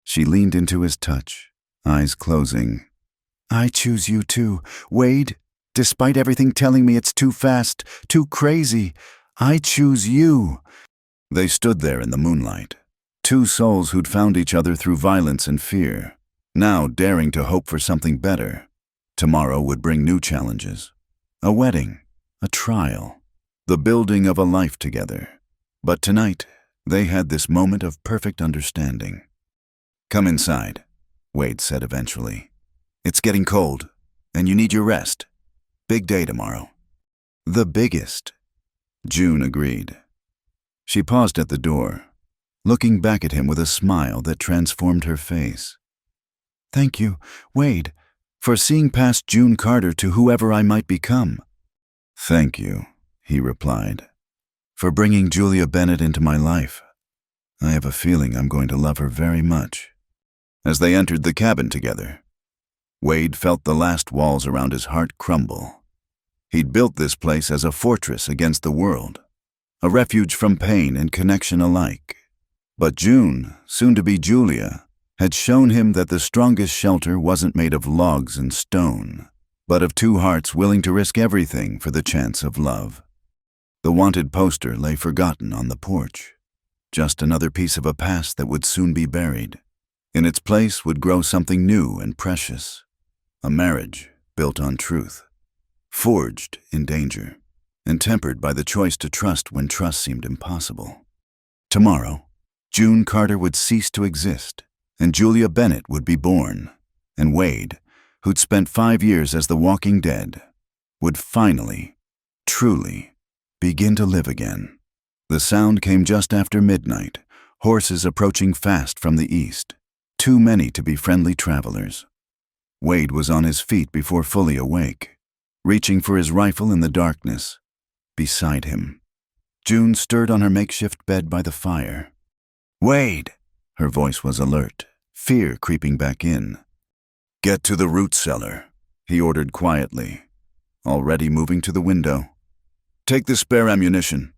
She leaned into his touch, eyes closing. I choose you too, Wade. Despite everything telling me it's too fast, too crazy, I choose you. They stood there in the moonlight, two souls who'd found each other through violence and fear, now daring to hope for something better. Tomorrow would bring new challenges. A wedding, a trial, the building of a life together. But tonight, they had this moment of perfect understanding. Come inside, Wade said eventually. It's getting cold, and you need your rest. Big day tomorrow. The biggest, June agreed. She paused at the door, looking back at him with a smile that transformed her face. Thank you, Wade, for seeing past June Carter to whoever I might become. Thank you, he replied, for bringing Julia Bennett into my life. I have a feeling I'm going to love her very much. As they entered the cabin together, Wade felt the last walls around his heart crumble. He'd built this place as a fortress against the world, a refuge from pain and connection alike. But June, soon to be Julia, had shown him that the strongest shelter wasn't made of logs and stone, but of two hearts willing to risk everything for the chance of love. The wanted poster lay forgotten on the porch, just another piece of a past that would soon be buried. In its place would grow something new and precious, a marriage built on truth, forged in danger, and tempered by the choice to trust when trust seemed impossible. Tomorrow, June Carter would cease to exist, and Julia Bennett would be born, and Wade, who'd spent 5 years as the walking dead, would finally, truly, begin to live again. The sound came just after midnight, horses approaching fast from the east, too many to be friendly travelers. Wade was on his feet before fully awake, reaching for his rifle in the darkness. Beside him, June stirred on her makeshift bed by the fire. Wade! Her voice was alert, fear creeping back in. Get to the root cellar, he ordered quietly. already moving to the window. "Take the spare ammunition."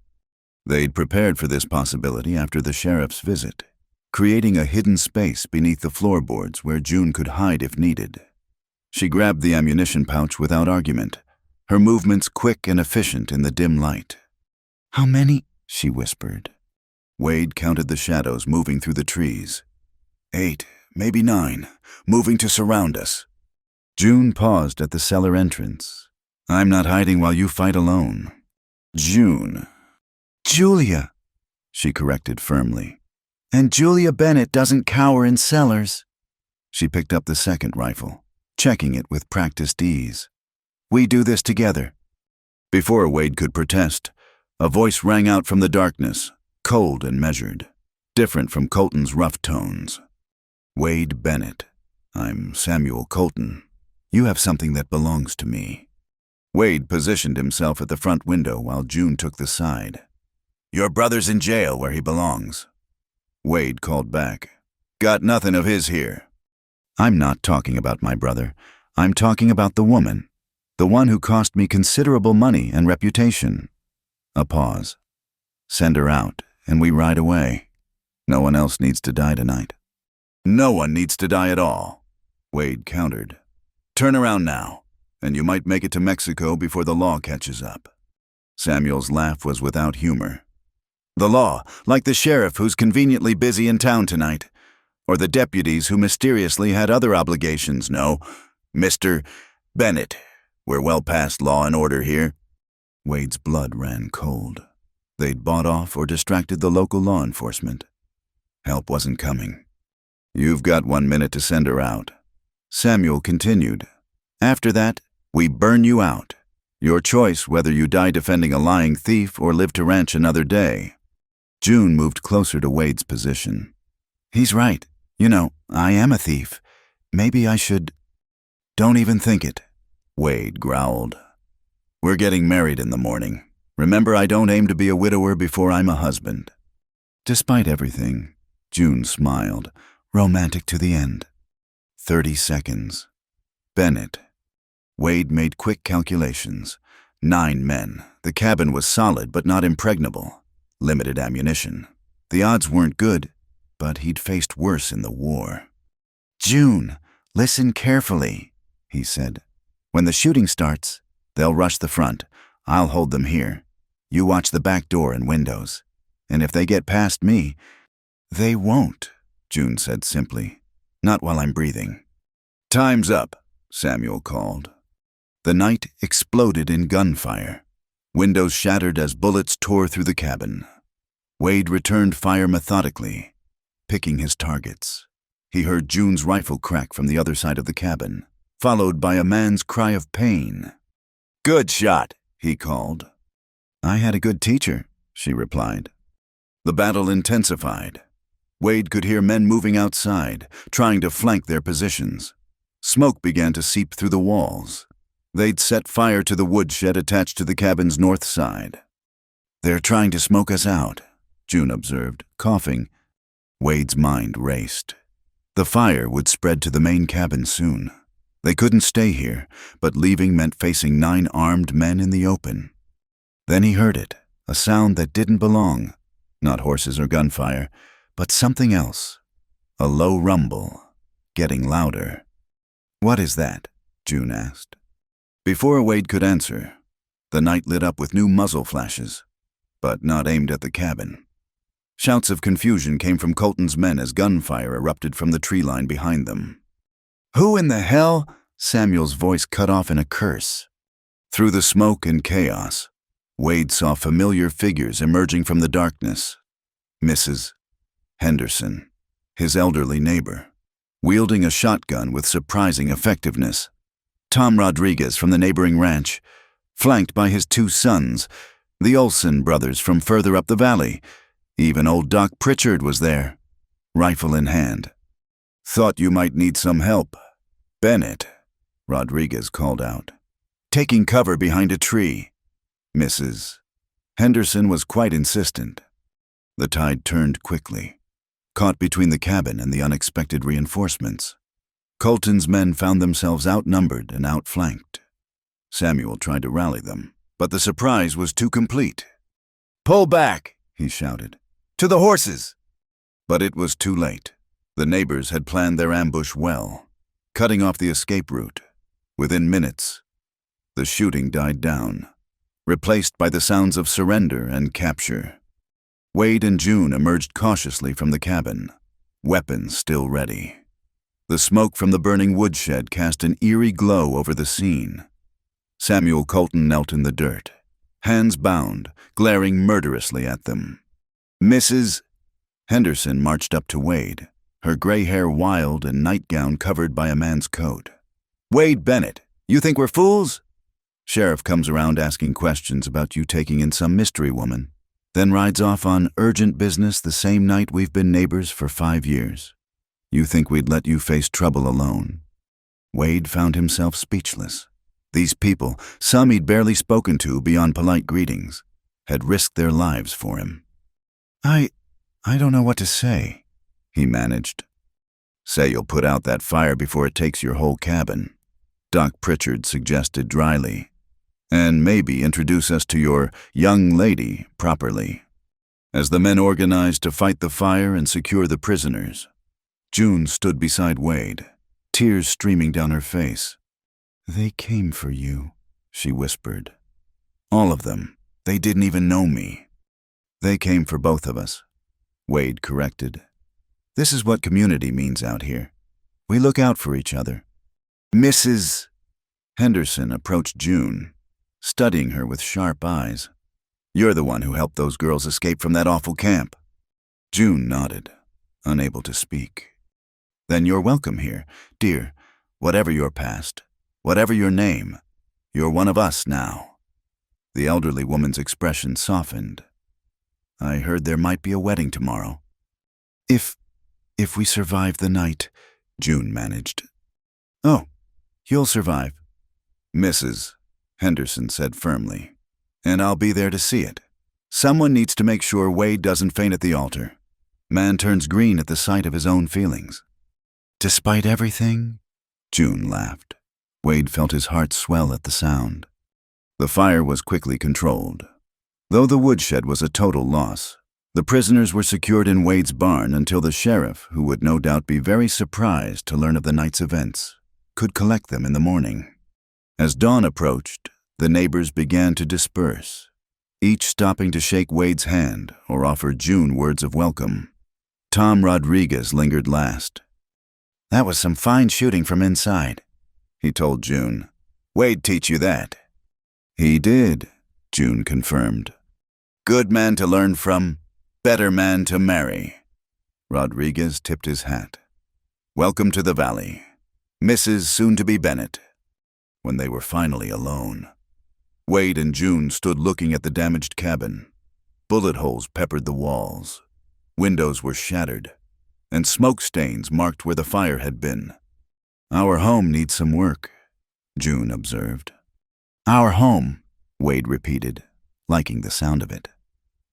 They'd prepared for this possibility after the sheriff's visit, creating a hidden space beneath the floorboards where June could hide if needed. She grabbed the ammunition pouch without argument, her movements quick and efficient in the dim light. "How many?" she whispered. Wade counted the shadows moving through the trees. 8, maybe 9, moving to surround us. June paused at the cellar entrance. "I'm not hiding while you fight alone." "June." "Julia," she corrected firmly. "and Julia Bennett doesn't cower in cellars." She picked up the second rifle, checking it with practiced ease. "We do this together." Before Wade could protest, a voice rang out from the darkness, cold and measured, different from Colton's rough tones. "Wade Bennett, I'm Samuel Colton. You have something that belongs to me." Wade positioned himself at the front window while June took the side. "Your brother's in jail where he belongs." Wade called back. "Got nothing of his here." "I'm not talking about my brother. I'm talking about the woman. The one who cost me considerable money and reputation." A pause. "Send her out, and we ride away. No one else needs to die tonight." "No one needs to die at all," Wade countered. "Turn around now, and you might make it to Mexico before the law catches up." Samuel's laugh was without humor. "The law, like the sheriff who's conveniently busy in town tonight, or the deputies who mysteriously had other obligations, no. Mr. Bennett, we're well past law and order here." Wade's blood ran cold. They'd bought off or distracted the local law enforcement. Help wasn't coming. "You've got 1 minute to send her out." Samuel continued. "After that, we burn you out. Your choice whether you die defending a lying thief or live to ranch another day." June moved closer to Wade's position. "He's right. You know, I am a thief. Maybe I should—" "Don't even think it," Wade growled. "We're getting married in the morning. Remember, I don't aim to be a widower before I'm a husband." Despite everything, June smiled, romantic to the end. 30 seconds. Bennett. Wade made quick calculations. 9 men. The cabin was solid but not impregnable. Limited ammunition. The odds weren't good, but he'd faced worse in the war. "June, listen carefully," he said. "When the shooting starts, they'll rush the front. I'll hold them here. You watch the back door and windows. And if they get past me—" "They won't," June said simply. "Not while I'm breathing." "Time's up," Samuel called. The night exploded in gunfire. Windows shattered as bullets tore through the cabin. Wade returned fire methodically, picking his targets. He heard June's rifle crack from the other side of the cabin, followed by a man's cry of pain. "Good shot," he called. "I had a good teacher," she replied. The battle intensified. Wade could hear men moving outside, trying to flank their positions. Smoke began to seep through the walls. They'd set fire to the woodshed attached to the cabin's north side. "They're trying to smoke us out," June observed, coughing. Wade's mind raced. The fire would spread to the main cabin soon. They couldn't stay here, but leaving meant facing 9 armed men in the open. Then he heard it, a sound that didn't belong. Not horses or gunfire, but something else. A low rumble, getting louder. "What is that?" June asked. Before Wade could answer, the night lit up with new muzzle flashes, but not aimed at the cabin. Shouts of confusion came from Colton's men as gunfire erupted from the tree line behind them. "Who in the hell?" Samuel's voice cut off in a curse. Through the smoke and chaos, Wade saw familiar figures emerging from the darkness. Mrs. Henderson, his elderly neighbor, wielding a shotgun with surprising effectiveness. Tom Rodriguez from the neighboring ranch, flanked by his 2 sons, the Olson brothers from further up the valley. Even old Doc Pritchard was there, rifle in hand. "Thought you might need some help, Bennett," Rodriguez called out, taking cover behind a tree. Mrs. Henderson was quite insistent. The tide turned quickly, caught between the cabin and the unexpected reinforcements. Colton's men found themselves outnumbered and outflanked. Samuel tried to rally them, but the surprise was too complete. "Pull back," he shouted. "To the horses!" But it was too late. The neighbors had planned their ambush well, cutting off the escape route. Within minutes, the shooting died down, replaced by the sounds of surrender and capture. Wade and June emerged cautiously from the cabin, weapons still ready. The smoke from the burning woodshed cast an eerie glow over the scene. Samuel Colton knelt in the dirt, hands bound, glaring murderously at them. "Mrs. Henderson marched up to Wade, her gray hair wild and nightgown covered by a man's coat. "Wade Bennett, you think we're fools?" Sheriff comes around asking questions about you taking in some mystery woman, then rides off on urgent business the same night we've been neighbors for 5 years. You think we'd let you face trouble alone? Wade found himself speechless. These people, some he'd barely spoken to beyond polite greetings, had risked their lives for him. I don't know what to say," he managed. "Say you'll put out that fire before it takes your whole cabin," Doc Pritchard suggested dryly. "And maybe introduce us to your young lady properly." As the men organized to fight the fire and secure the prisoners, June stood beside Wade, tears streaming down her face. "They came for you," she whispered. "All of them. They didn't even know me." "They came for both of us," Wade corrected. "This is what community means out here. We look out for each other." Mrs. Henderson approached June, studying her with sharp eyes. "You're the one who helped those girls escape from that awful camp." June nodded, unable to speak. "Then you're welcome here, dear. Whatever your past, whatever your name, you're one of us now." The elderly woman's expression softened. "I heard there might be a wedding tomorrow." If we survive the night," June managed. "Oh, you'll survive," Mrs. Henderson said firmly. "And I'll be there to see it. Someone needs to make sure Wade doesn't faint at the altar. Man turns green at the sight of his own feelings." "Despite everything?" June laughed. Wade felt his heart swell at the sound. The fire was quickly controlled. Though the woodshed was a total loss, the prisoners were secured in Wade's barn until the sheriff, who would no doubt be very surprised to learn of the night's events, could collect them in the morning. As dawn approached, the neighbors began to disperse, each stopping to shake Wade's hand or offer June words of welcome. Tom Rodriguez lingered last. "That was some fine shooting from inside," he told June. "Wade teach you that?" "He did," June confirmed. "Good man to learn from, better man to marry." Rodriguez tipped his hat. "Welcome to the valley, Mrs. Soon-to-be Bennett." When they were finally alone, Wade and June stood looking at the damaged cabin. Bullet holes peppered the walls. Windows were shattered, and smoke stains marked where the fire had been. "Our home needs some work," June observed. "Our home," Wade repeated, liking the sound of it.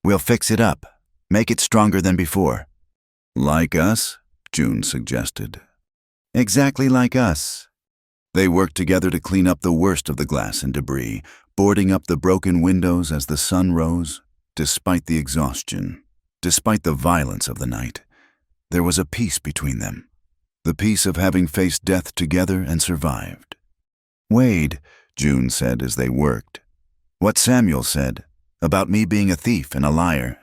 "We'll fix it up, make it stronger than before." "Like us?" June suggested. "Exactly like us." They worked together to clean up the worst of the glass and debris, boarding up the broken windows as the sun rose. Despite the exhaustion, despite the violence of the night, there was a peace between them, the peace of having faced death together and survived. "Wade," June said as they worked, "what Samuel said about me being a thief and a liar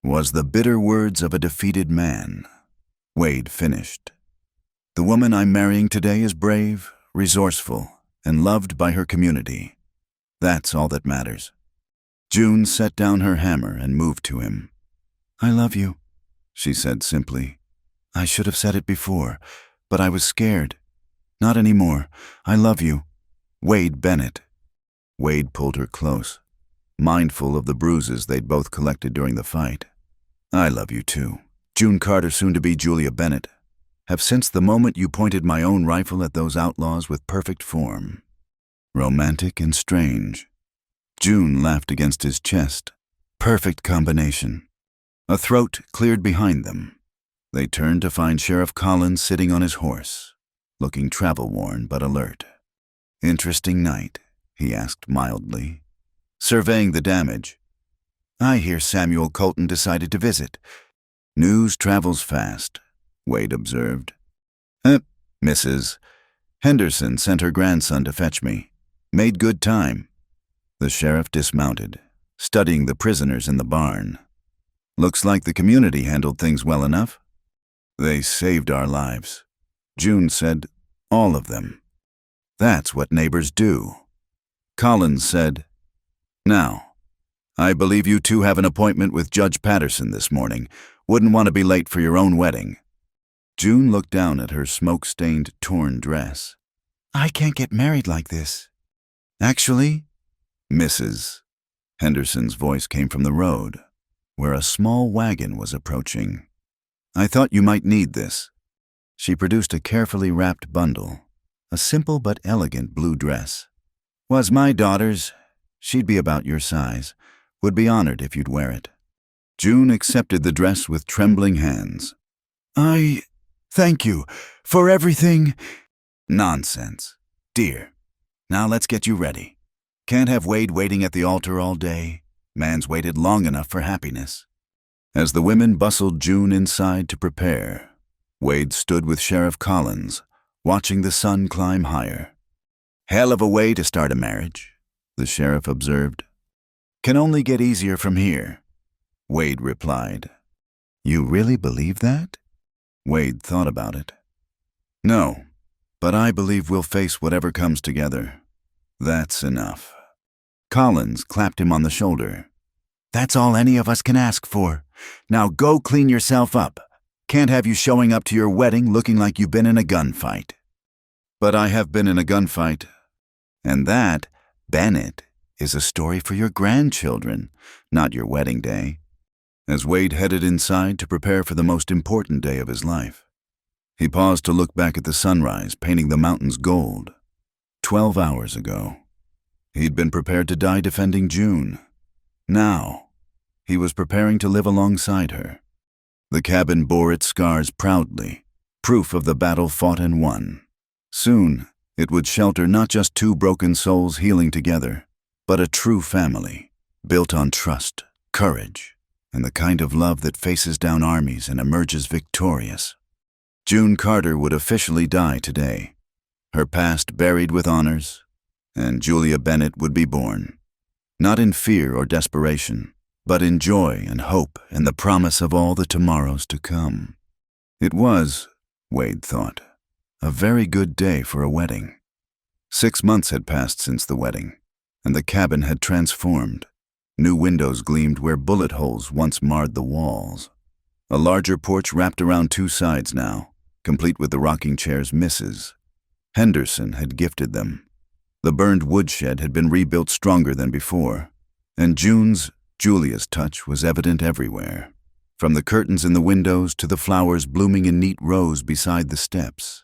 was the bitter words of a defeated man." Wade finished. "The woman I'm marrying today is brave, resourceful, and loved by her community. That's all that matters." June set down her hammer and moved to him. "I love you," she said simply. "I should have said it before, but I was scared. Not anymore. I love you. Wade Bennett." Wade pulled her close, mindful of the bruises they'd both collected during the fight. "I love you too. June Carter, soon to be Julia Bennett. Have since the moment you pointed my own rifle at those outlaws with perfect form." Romantic and strange. June laughed against his chest. Perfect combination. A throat cleared behind them. They turned to find Sheriff Collins sitting on his horse, looking travel-worn but alert. "Interesting night," he asked mildly, surveying the damage. I hear Samuel Colton decided to visit. News travels fast, Wade observed. Mrs. Henderson sent her grandson to fetch me. Made good time. The sheriff dismounted, studying the prisoners in the barn. Looks like the community handled things well enough. They saved our lives. June said, all of them. That's what neighbors do. Collins said, now, I believe you two have an appointment with Judge Patterson this morning. Wouldn't want to be late for your own wedding. June looked down at her smoke-stained, torn dress. I can't get married like this. Actually, Mrs. Henderson's voice came from the road, where a small wagon was approaching. I thought you might need this. She produced a carefully wrapped bundle, a simple but elegant blue dress. Was my daughter's. She'd be about your size. Would be honored if you'd wear it. June accepted the dress with trembling hands. Thank you for everything. Nonsense. Dear, now let's get you ready. Can't have Wade waiting at the altar all day. Man's waited long enough for happiness. As the women bustled June inside to prepare, Wade stood with Sheriff Collins, watching the sun climb higher. Hell of a way to start a marriage, the sheriff observed. Can only get easier from here, Wade replied. You really believe that? Wade thought about it. No, but I believe we'll face whatever comes together. That's enough. Collins clapped him on the shoulder. That's all any of us can ask for. Now go clean yourself up. Can't have you showing up to your wedding looking like you've been in a gunfight. But I have been in a gunfight. And that, Bennett, is a story for your grandchildren, not your wedding day. As Wade headed inside to prepare for the most important day of his life, he paused to look back at the sunrise painting the mountains gold. 12 hours ago, he'd been prepared to die defending June. Now, he was preparing to live alongside her. The cabin bore its scars proudly, proof of the battle fought and won. Soon, it would shelter not just two broken souls healing together, but a true family, built on trust, courage, and the kind of love that faces down armies and emerges victorious. June Carter would officially die today, her past buried with honors, and Julia Bennett would be born, not in fear or desperation, but in joy and hope and the promise of all the tomorrows to come. It was, Wade thought, a very good day for a wedding. 6 months had passed since the wedding, and the cabin had transformed. New windows gleamed where bullet holes once marred the walls. A larger porch wrapped around two sides now, complete with the rocking chairs Mrs. Henderson had gifted them. The burned woodshed had been rebuilt stronger than before, and Julia's touch was evident everywhere, from the curtains in the windows to the flowers blooming in neat rows beside the steps.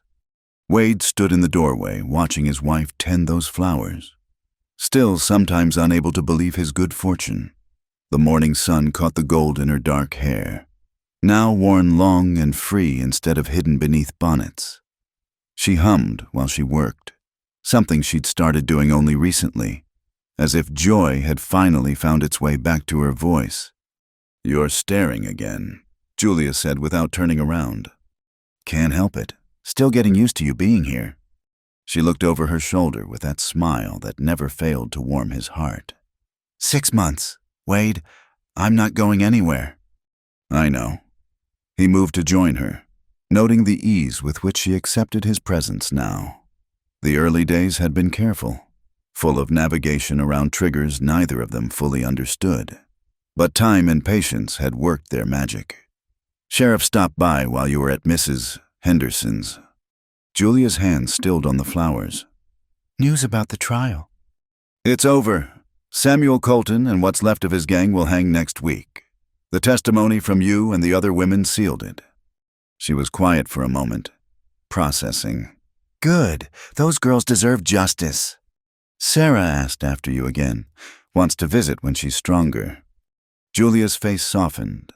Wade stood in the doorway, watching his wife tend those flowers, still sometimes unable to believe his good fortune. The morning sun caught the gold in her dark hair, now worn long and free instead of hidden beneath bonnets. She hummed while she worked, something she'd started doing only recently, as if joy had finally found its way back to her voice. You're staring again, Julia said without turning around. Can't help it. Still getting used to you being here. She looked over her shoulder with that smile that never failed to warm his heart. 6 months. Wade, I'm not going anywhere. I know. He moved to join her, noting the ease with which she accepted his presence now. The early days had been careful, full of navigation around triggers neither of them fully understood. But time and patience had worked their magic. Sheriff stopped by while you were at Mrs. Henderson's. Julia's hand stilled on the flowers. News about the trial. It's over. Samuel Colton and what's left of his gang will hang next week. The testimony from you and the other women sealed it. She was quiet for a moment, processing. Good. Those girls deserve justice. Sarah asked after you again. Wants to visit when she's stronger. Julia's face softened.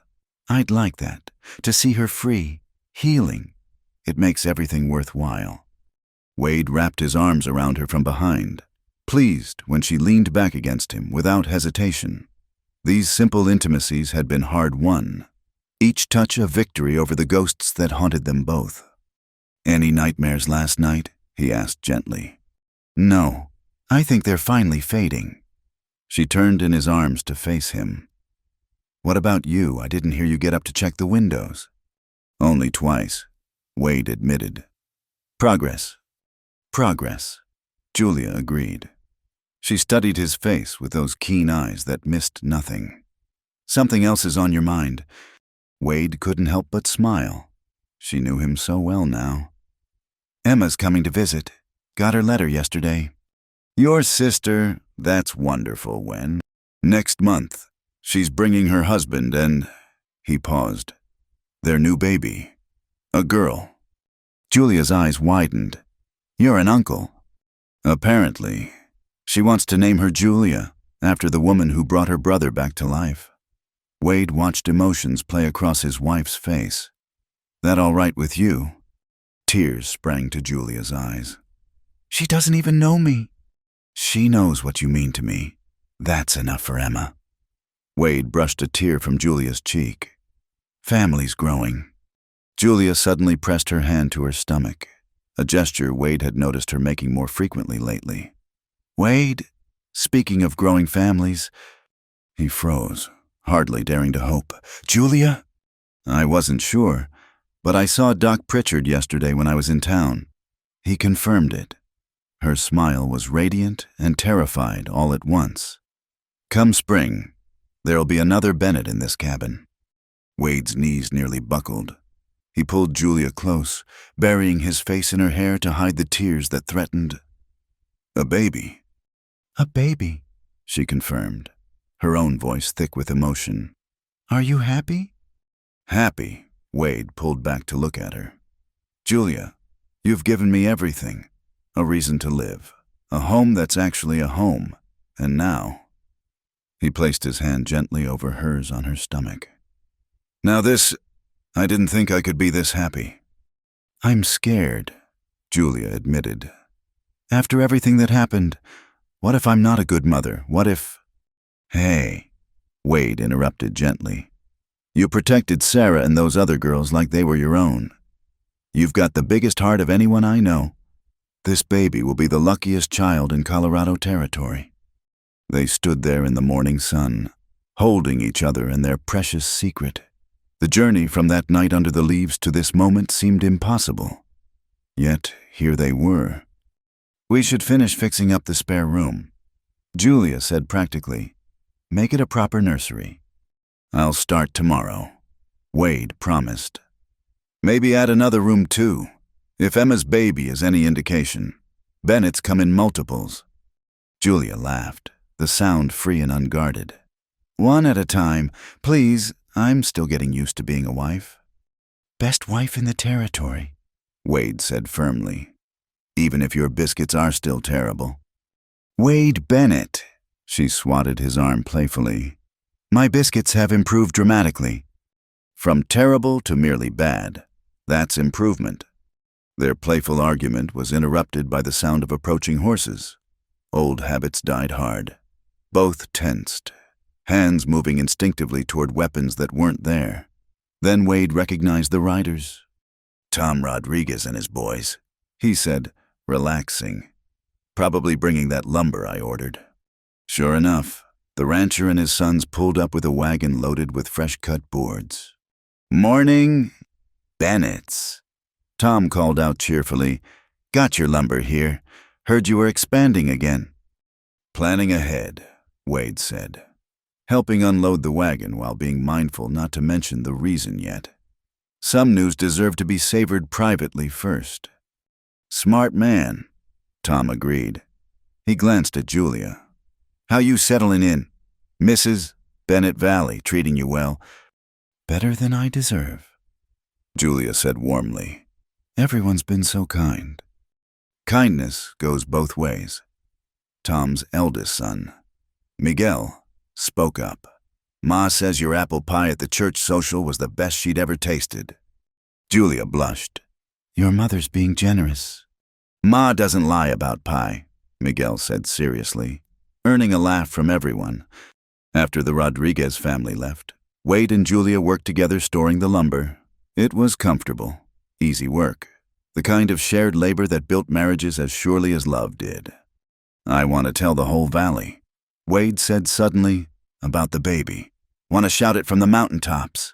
I'd like that. To see her free, healing. It makes everything worthwhile. Wade wrapped his arms around her from behind, pleased when she leaned back against him without hesitation. These simple intimacies had been hard-won, each touch a victory over the ghosts that haunted them both. "Any nightmares last night?" he asked gently. "No, I think they're finally fading." She turned in his arms to face him. "What about you? I didn't hear you get up to check the windows." "Only twice," Wade admitted. "Progress." "Progress," Julia agreed. She studied his face with those keen eyes that missed nothing. "Something else is on your mind." Wade couldn't help but smile. She knew him so well now. "Emma's coming to visit. Got her letter yesterday." "Your sister? That's wonderful. When?" "Next month. She's bringing her husband and—" He paused. "Their new baby. A girl." Julia's eyes widened. "You're an uncle." "Apparently. She wants to name her Julia, after the woman who brought her brother back to life." Wade watched emotions play across his wife's face. "That all right with you?" Tears sprang to Julia's eyes. "She doesn't even know me." "She knows what you mean to me. That's enough for Emma." Wade brushed a tear from Julia's cheek. "Family's growing." Julia suddenly pressed her hand to her stomach, a gesture Wade had noticed her making more frequently lately. "Wade, speaking of growing families—" He froze, hardly daring to hope. "Julia?" "I wasn't sure, but I saw Doc Pritchard yesterday when I was in town. He confirmed it." Her smile was radiant and terrified all at once. "Come spring, there'll be another Bennett in this cabin." Wade's knees nearly buckled. He pulled Julia close, burying his face in her hair to hide the tears that threatened. "A baby." "A baby," she confirmed, her own voice thick with emotion. "Are you happy?" "Happy?" Wade pulled back to look at her. "Julia, you've given me everything. A reason to live. A home that's actually a home. And now—" He placed his hand gently over hers on her stomach. "Now I didn't think I could be this happy." "I'm scared," Julia admitted. "After everything that happened, what if I'm not a good mother? What if—" "Hey," Wade interrupted gently. "You protected Sarah and those other girls like they were your own. You've got the biggest heart of anyone I know. This baby will be the luckiest child in Colorado territory." They stood there in the morning sun, holding each other and their precious secret. The journey from that night under the leaves to this moment seemed impossible. Yet here they were. "We should finish fixing up the spare room," Julia said practically. "Make it a proper nursery." "I'll start tomorrow," Wade promised. "Maybe add another room too. If Emma's baby is any indication, Bennett's come in multiples." Julia laughed, the sound free and unguarded. "One at a time. Please, I'm still getting used to being a wife." "Best wife in the territory," Wade said firmly. "Even if your biscuits are still terrible." "Wade Bennett," she swatted his arm playfully. "My biscuits have improved dramatically." "From terrible to merely bad. That's improvement." Their playful argument was interrupted by the sound of approaching horses. Old habits died hard. Both tensed, hands moving instinctively toward weapons that weren't there. Then Wade recognized the riders. "Tom Rodriguez and his boys," he said, relaxing. "Probably bringing that lumber I ordered." Sure enough, the rancher and his sons pulled up with a wagon loaded with fresh-cut boards. "Morning, Bennett's," Tom called out cheerfully. "Got your lumber here. Heard you were expanding again." "Planning ahead," Wade said, helping unload the wagon while being mindful not to mention the reason yet. Some news deserved to be savored privately first. "Smart man," Tom agreed. He glanced at Julia. "How you settling in? Mrs. Bennett Valley treating you well?" "Better than I deserve," Julia said warmly. "Everyone's been so kind." Kindness goes both ways. Tom's eldest son, Miguel, spoke up. "Ma says your apple pie at the church social was the best she'd ever tasted." Julia blushed. "Your mother's being generous." "Ma doesn't lie about pie," Miguel said seriously, earning a laugh from everyone. After the Rodriguez family left, Wade and Julia worked together storing the lumber. It was comfortable, easy work, the kind of shared labor that built marriages as surely as love did. I want to tell the whole valley, Wade said suddenly, about the baby. Want to shout it from the mountaintops.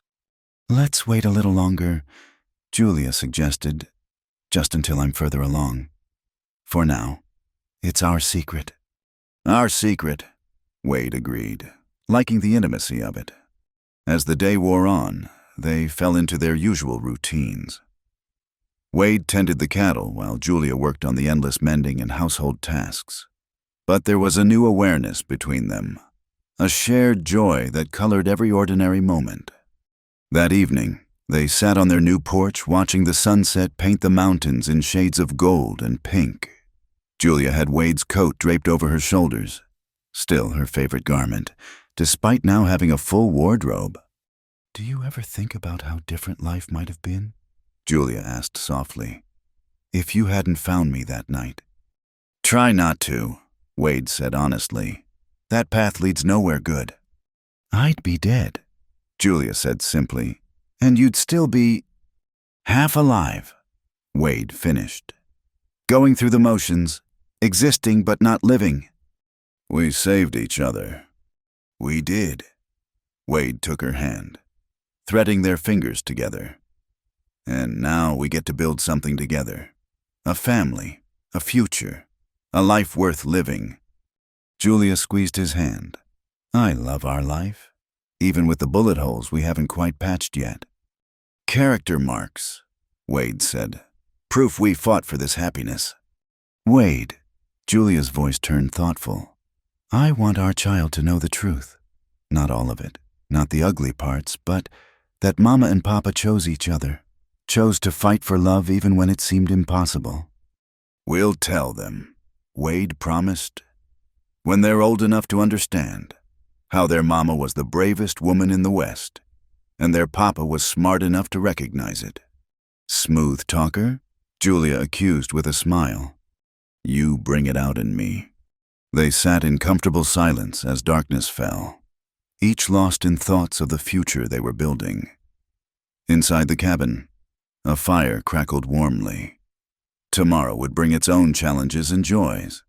Let's wait a little longer, Julia suggested, just until I'm further along. For now, it's our secret. Our secret, Wade agreed, liking the intimacy of it. As the day wore on, they fell into their usual routines. Wade tended the cattle while Julia worked on the endless mending and household tasks. But there was a new awareness between them, a shared joy that colored every ordinary moment. That evening, they sat on their new porch watching the sunset paint the mountains in shades of gold and pink. Julia had Wade's coat draped over her shoulders, still her favorite garment, despite now having a full wardrobe. Do you ever think about how different life might have been? Julia asked softly. If you hadn't found me that night. Try not to, Wade said honestly. That path leads nowhere good. I'd be dead, Julia said simply, and you'd still be half alive, Wade finished. Going through the motions, existing but not living. We saved each other. We did. Wade took her hand, threading their fingers together. And now we get to build something together. A family, a future, a life worth living. Julia squeezed his hand. I love our life, even with the bullet holes we haven't quite patched yet. Character marks, Wade said. Proof we fought for this happiness. Wade, Julia's voice turned thoughtful. I want our child to know the truth. Not all of it, not the ugly parts, but that Mama and Papa chose each other, chose to fight for love even when it seemed impossible. We'll tell them, Wade promised. When they're old enough to understand how their mama was the bravest woman in the West, and their papa was smart enough to recognize it. Smooth talker, Julia accused with a smile. You bring it out in me. They sat in comfortable silence as darkness fell, each lost in thoughts of the future they were building. Inside the cabin, a fire crackled warmly. Tomorrow would bring its own challenges and joys.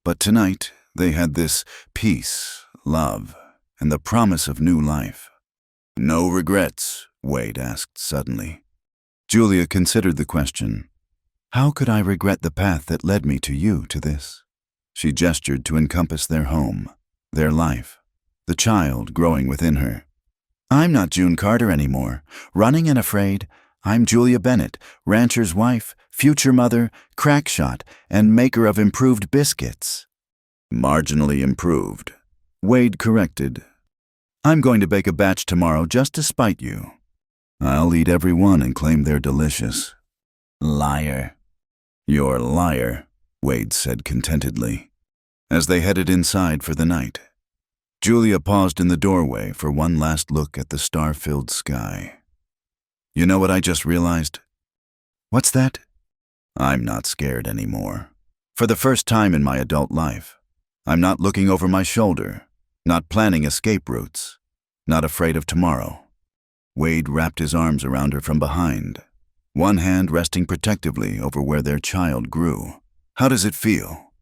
But tonight, they had this peace, love, and the promise of new life. No regrets, Wade asked suddenly. Julia considered the question. How could I regret the path that led me to you, to this? She gestured to encompass their home, their life, the child growing within her. I'm not June Carter anymore, running and afraid. I'm Julia Bennett, rancher's wife, future mother, crack shot, and maker of improved biscuits. Marginally improved, Wade corrected. I'm going to bake a batch tomorrow just to spite you. I'll eat every one and claim they're delicious. Liar. You're a liar, Wade said contentedly. As they headed inside for the night, Julia paused in the doorway for one last look at the star-filled sky. You know what I just realized? What's that? I'm not scared anymore. For the first time in my adult life, I'm not looking over my shoulder, not planning escape routes, not afraid of tomorrow. Wade wrapped his arms around her from behind, one hand resting protectively over where their child grew. How does it feel?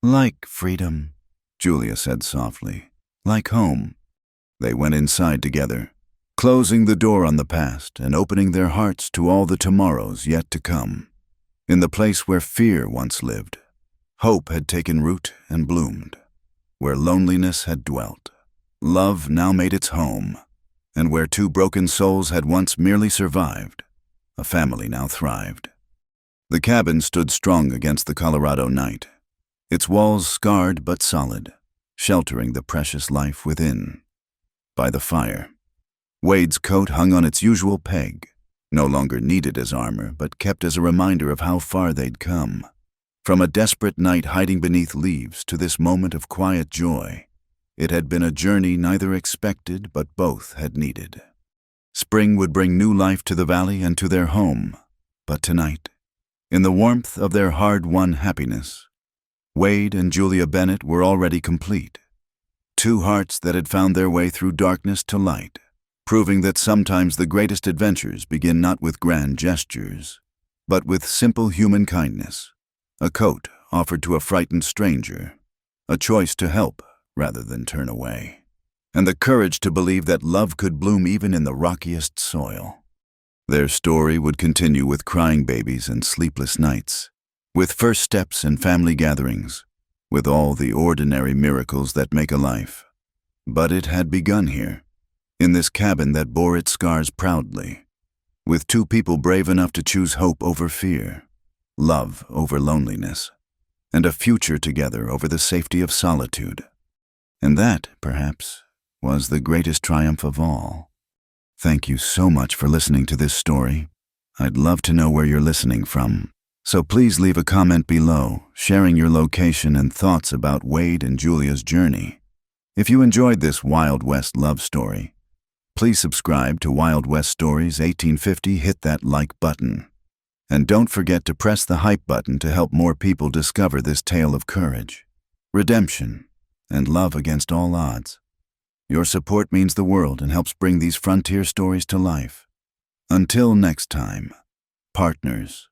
Like freedom, Julia said softly. Like home. They went inside together, closing the door on the past and opening their hearts to all the tomorrows yet to come. In the place where fear once lived, hope had taken root and bloomed. Where loneliness had dwelt, love now made its home. And where two broken souls had once merely survived, a family now thrived. The cabin stood strong against the Colorado night, its walls scarred but solid, sheltering the precious life within. By the fire, Wade's coat hung on its usual peg, no longer needed as armor, but kept as a reminder of how far they'd come. From a desperate night hiding beneath leaves to this moment of quiet joy, it had been a journey neither expected but both had needed. Spring would bring new life to the valley and to their home, but tonight, in the warmth of their hard-won happiness, Wade and Julia Bennett were already complete. Two hearts that had found their way through darkness to light, proving that sometimes the greatest adventures begin not with grand gestures, but with simple human kindness. A coat offered to a frightened stranger, a choice to help rather than turn away, and the courage to believe that love could bloom even in the rockiest soil. Their story would continue with crying babies and sleepless nights, with first steps and family gatherings, with all the ordinary miracles that make a life. But it had begun here, in this cabin that bore its scars proudly, with two people brave enough to choose hope over fear, love over loneliness, and a future together over the safety of solitude. And that, perhaps, was the greatest triumph of all. Thank you so much for listening to this story. I'd love to know where you're listening from, so please leave a comment below, sharing your location and thoughts about Wade and Julia's journey. If you enjoyed this Wild West love story, please subscribe to Wild West Stories 1850, hit that like button. And don't forget to press the hype button to help more people discover this tale of courage, redemption, and love against all odds. Your support means the world and helps bring these frontier stories to life. Until next time, partners.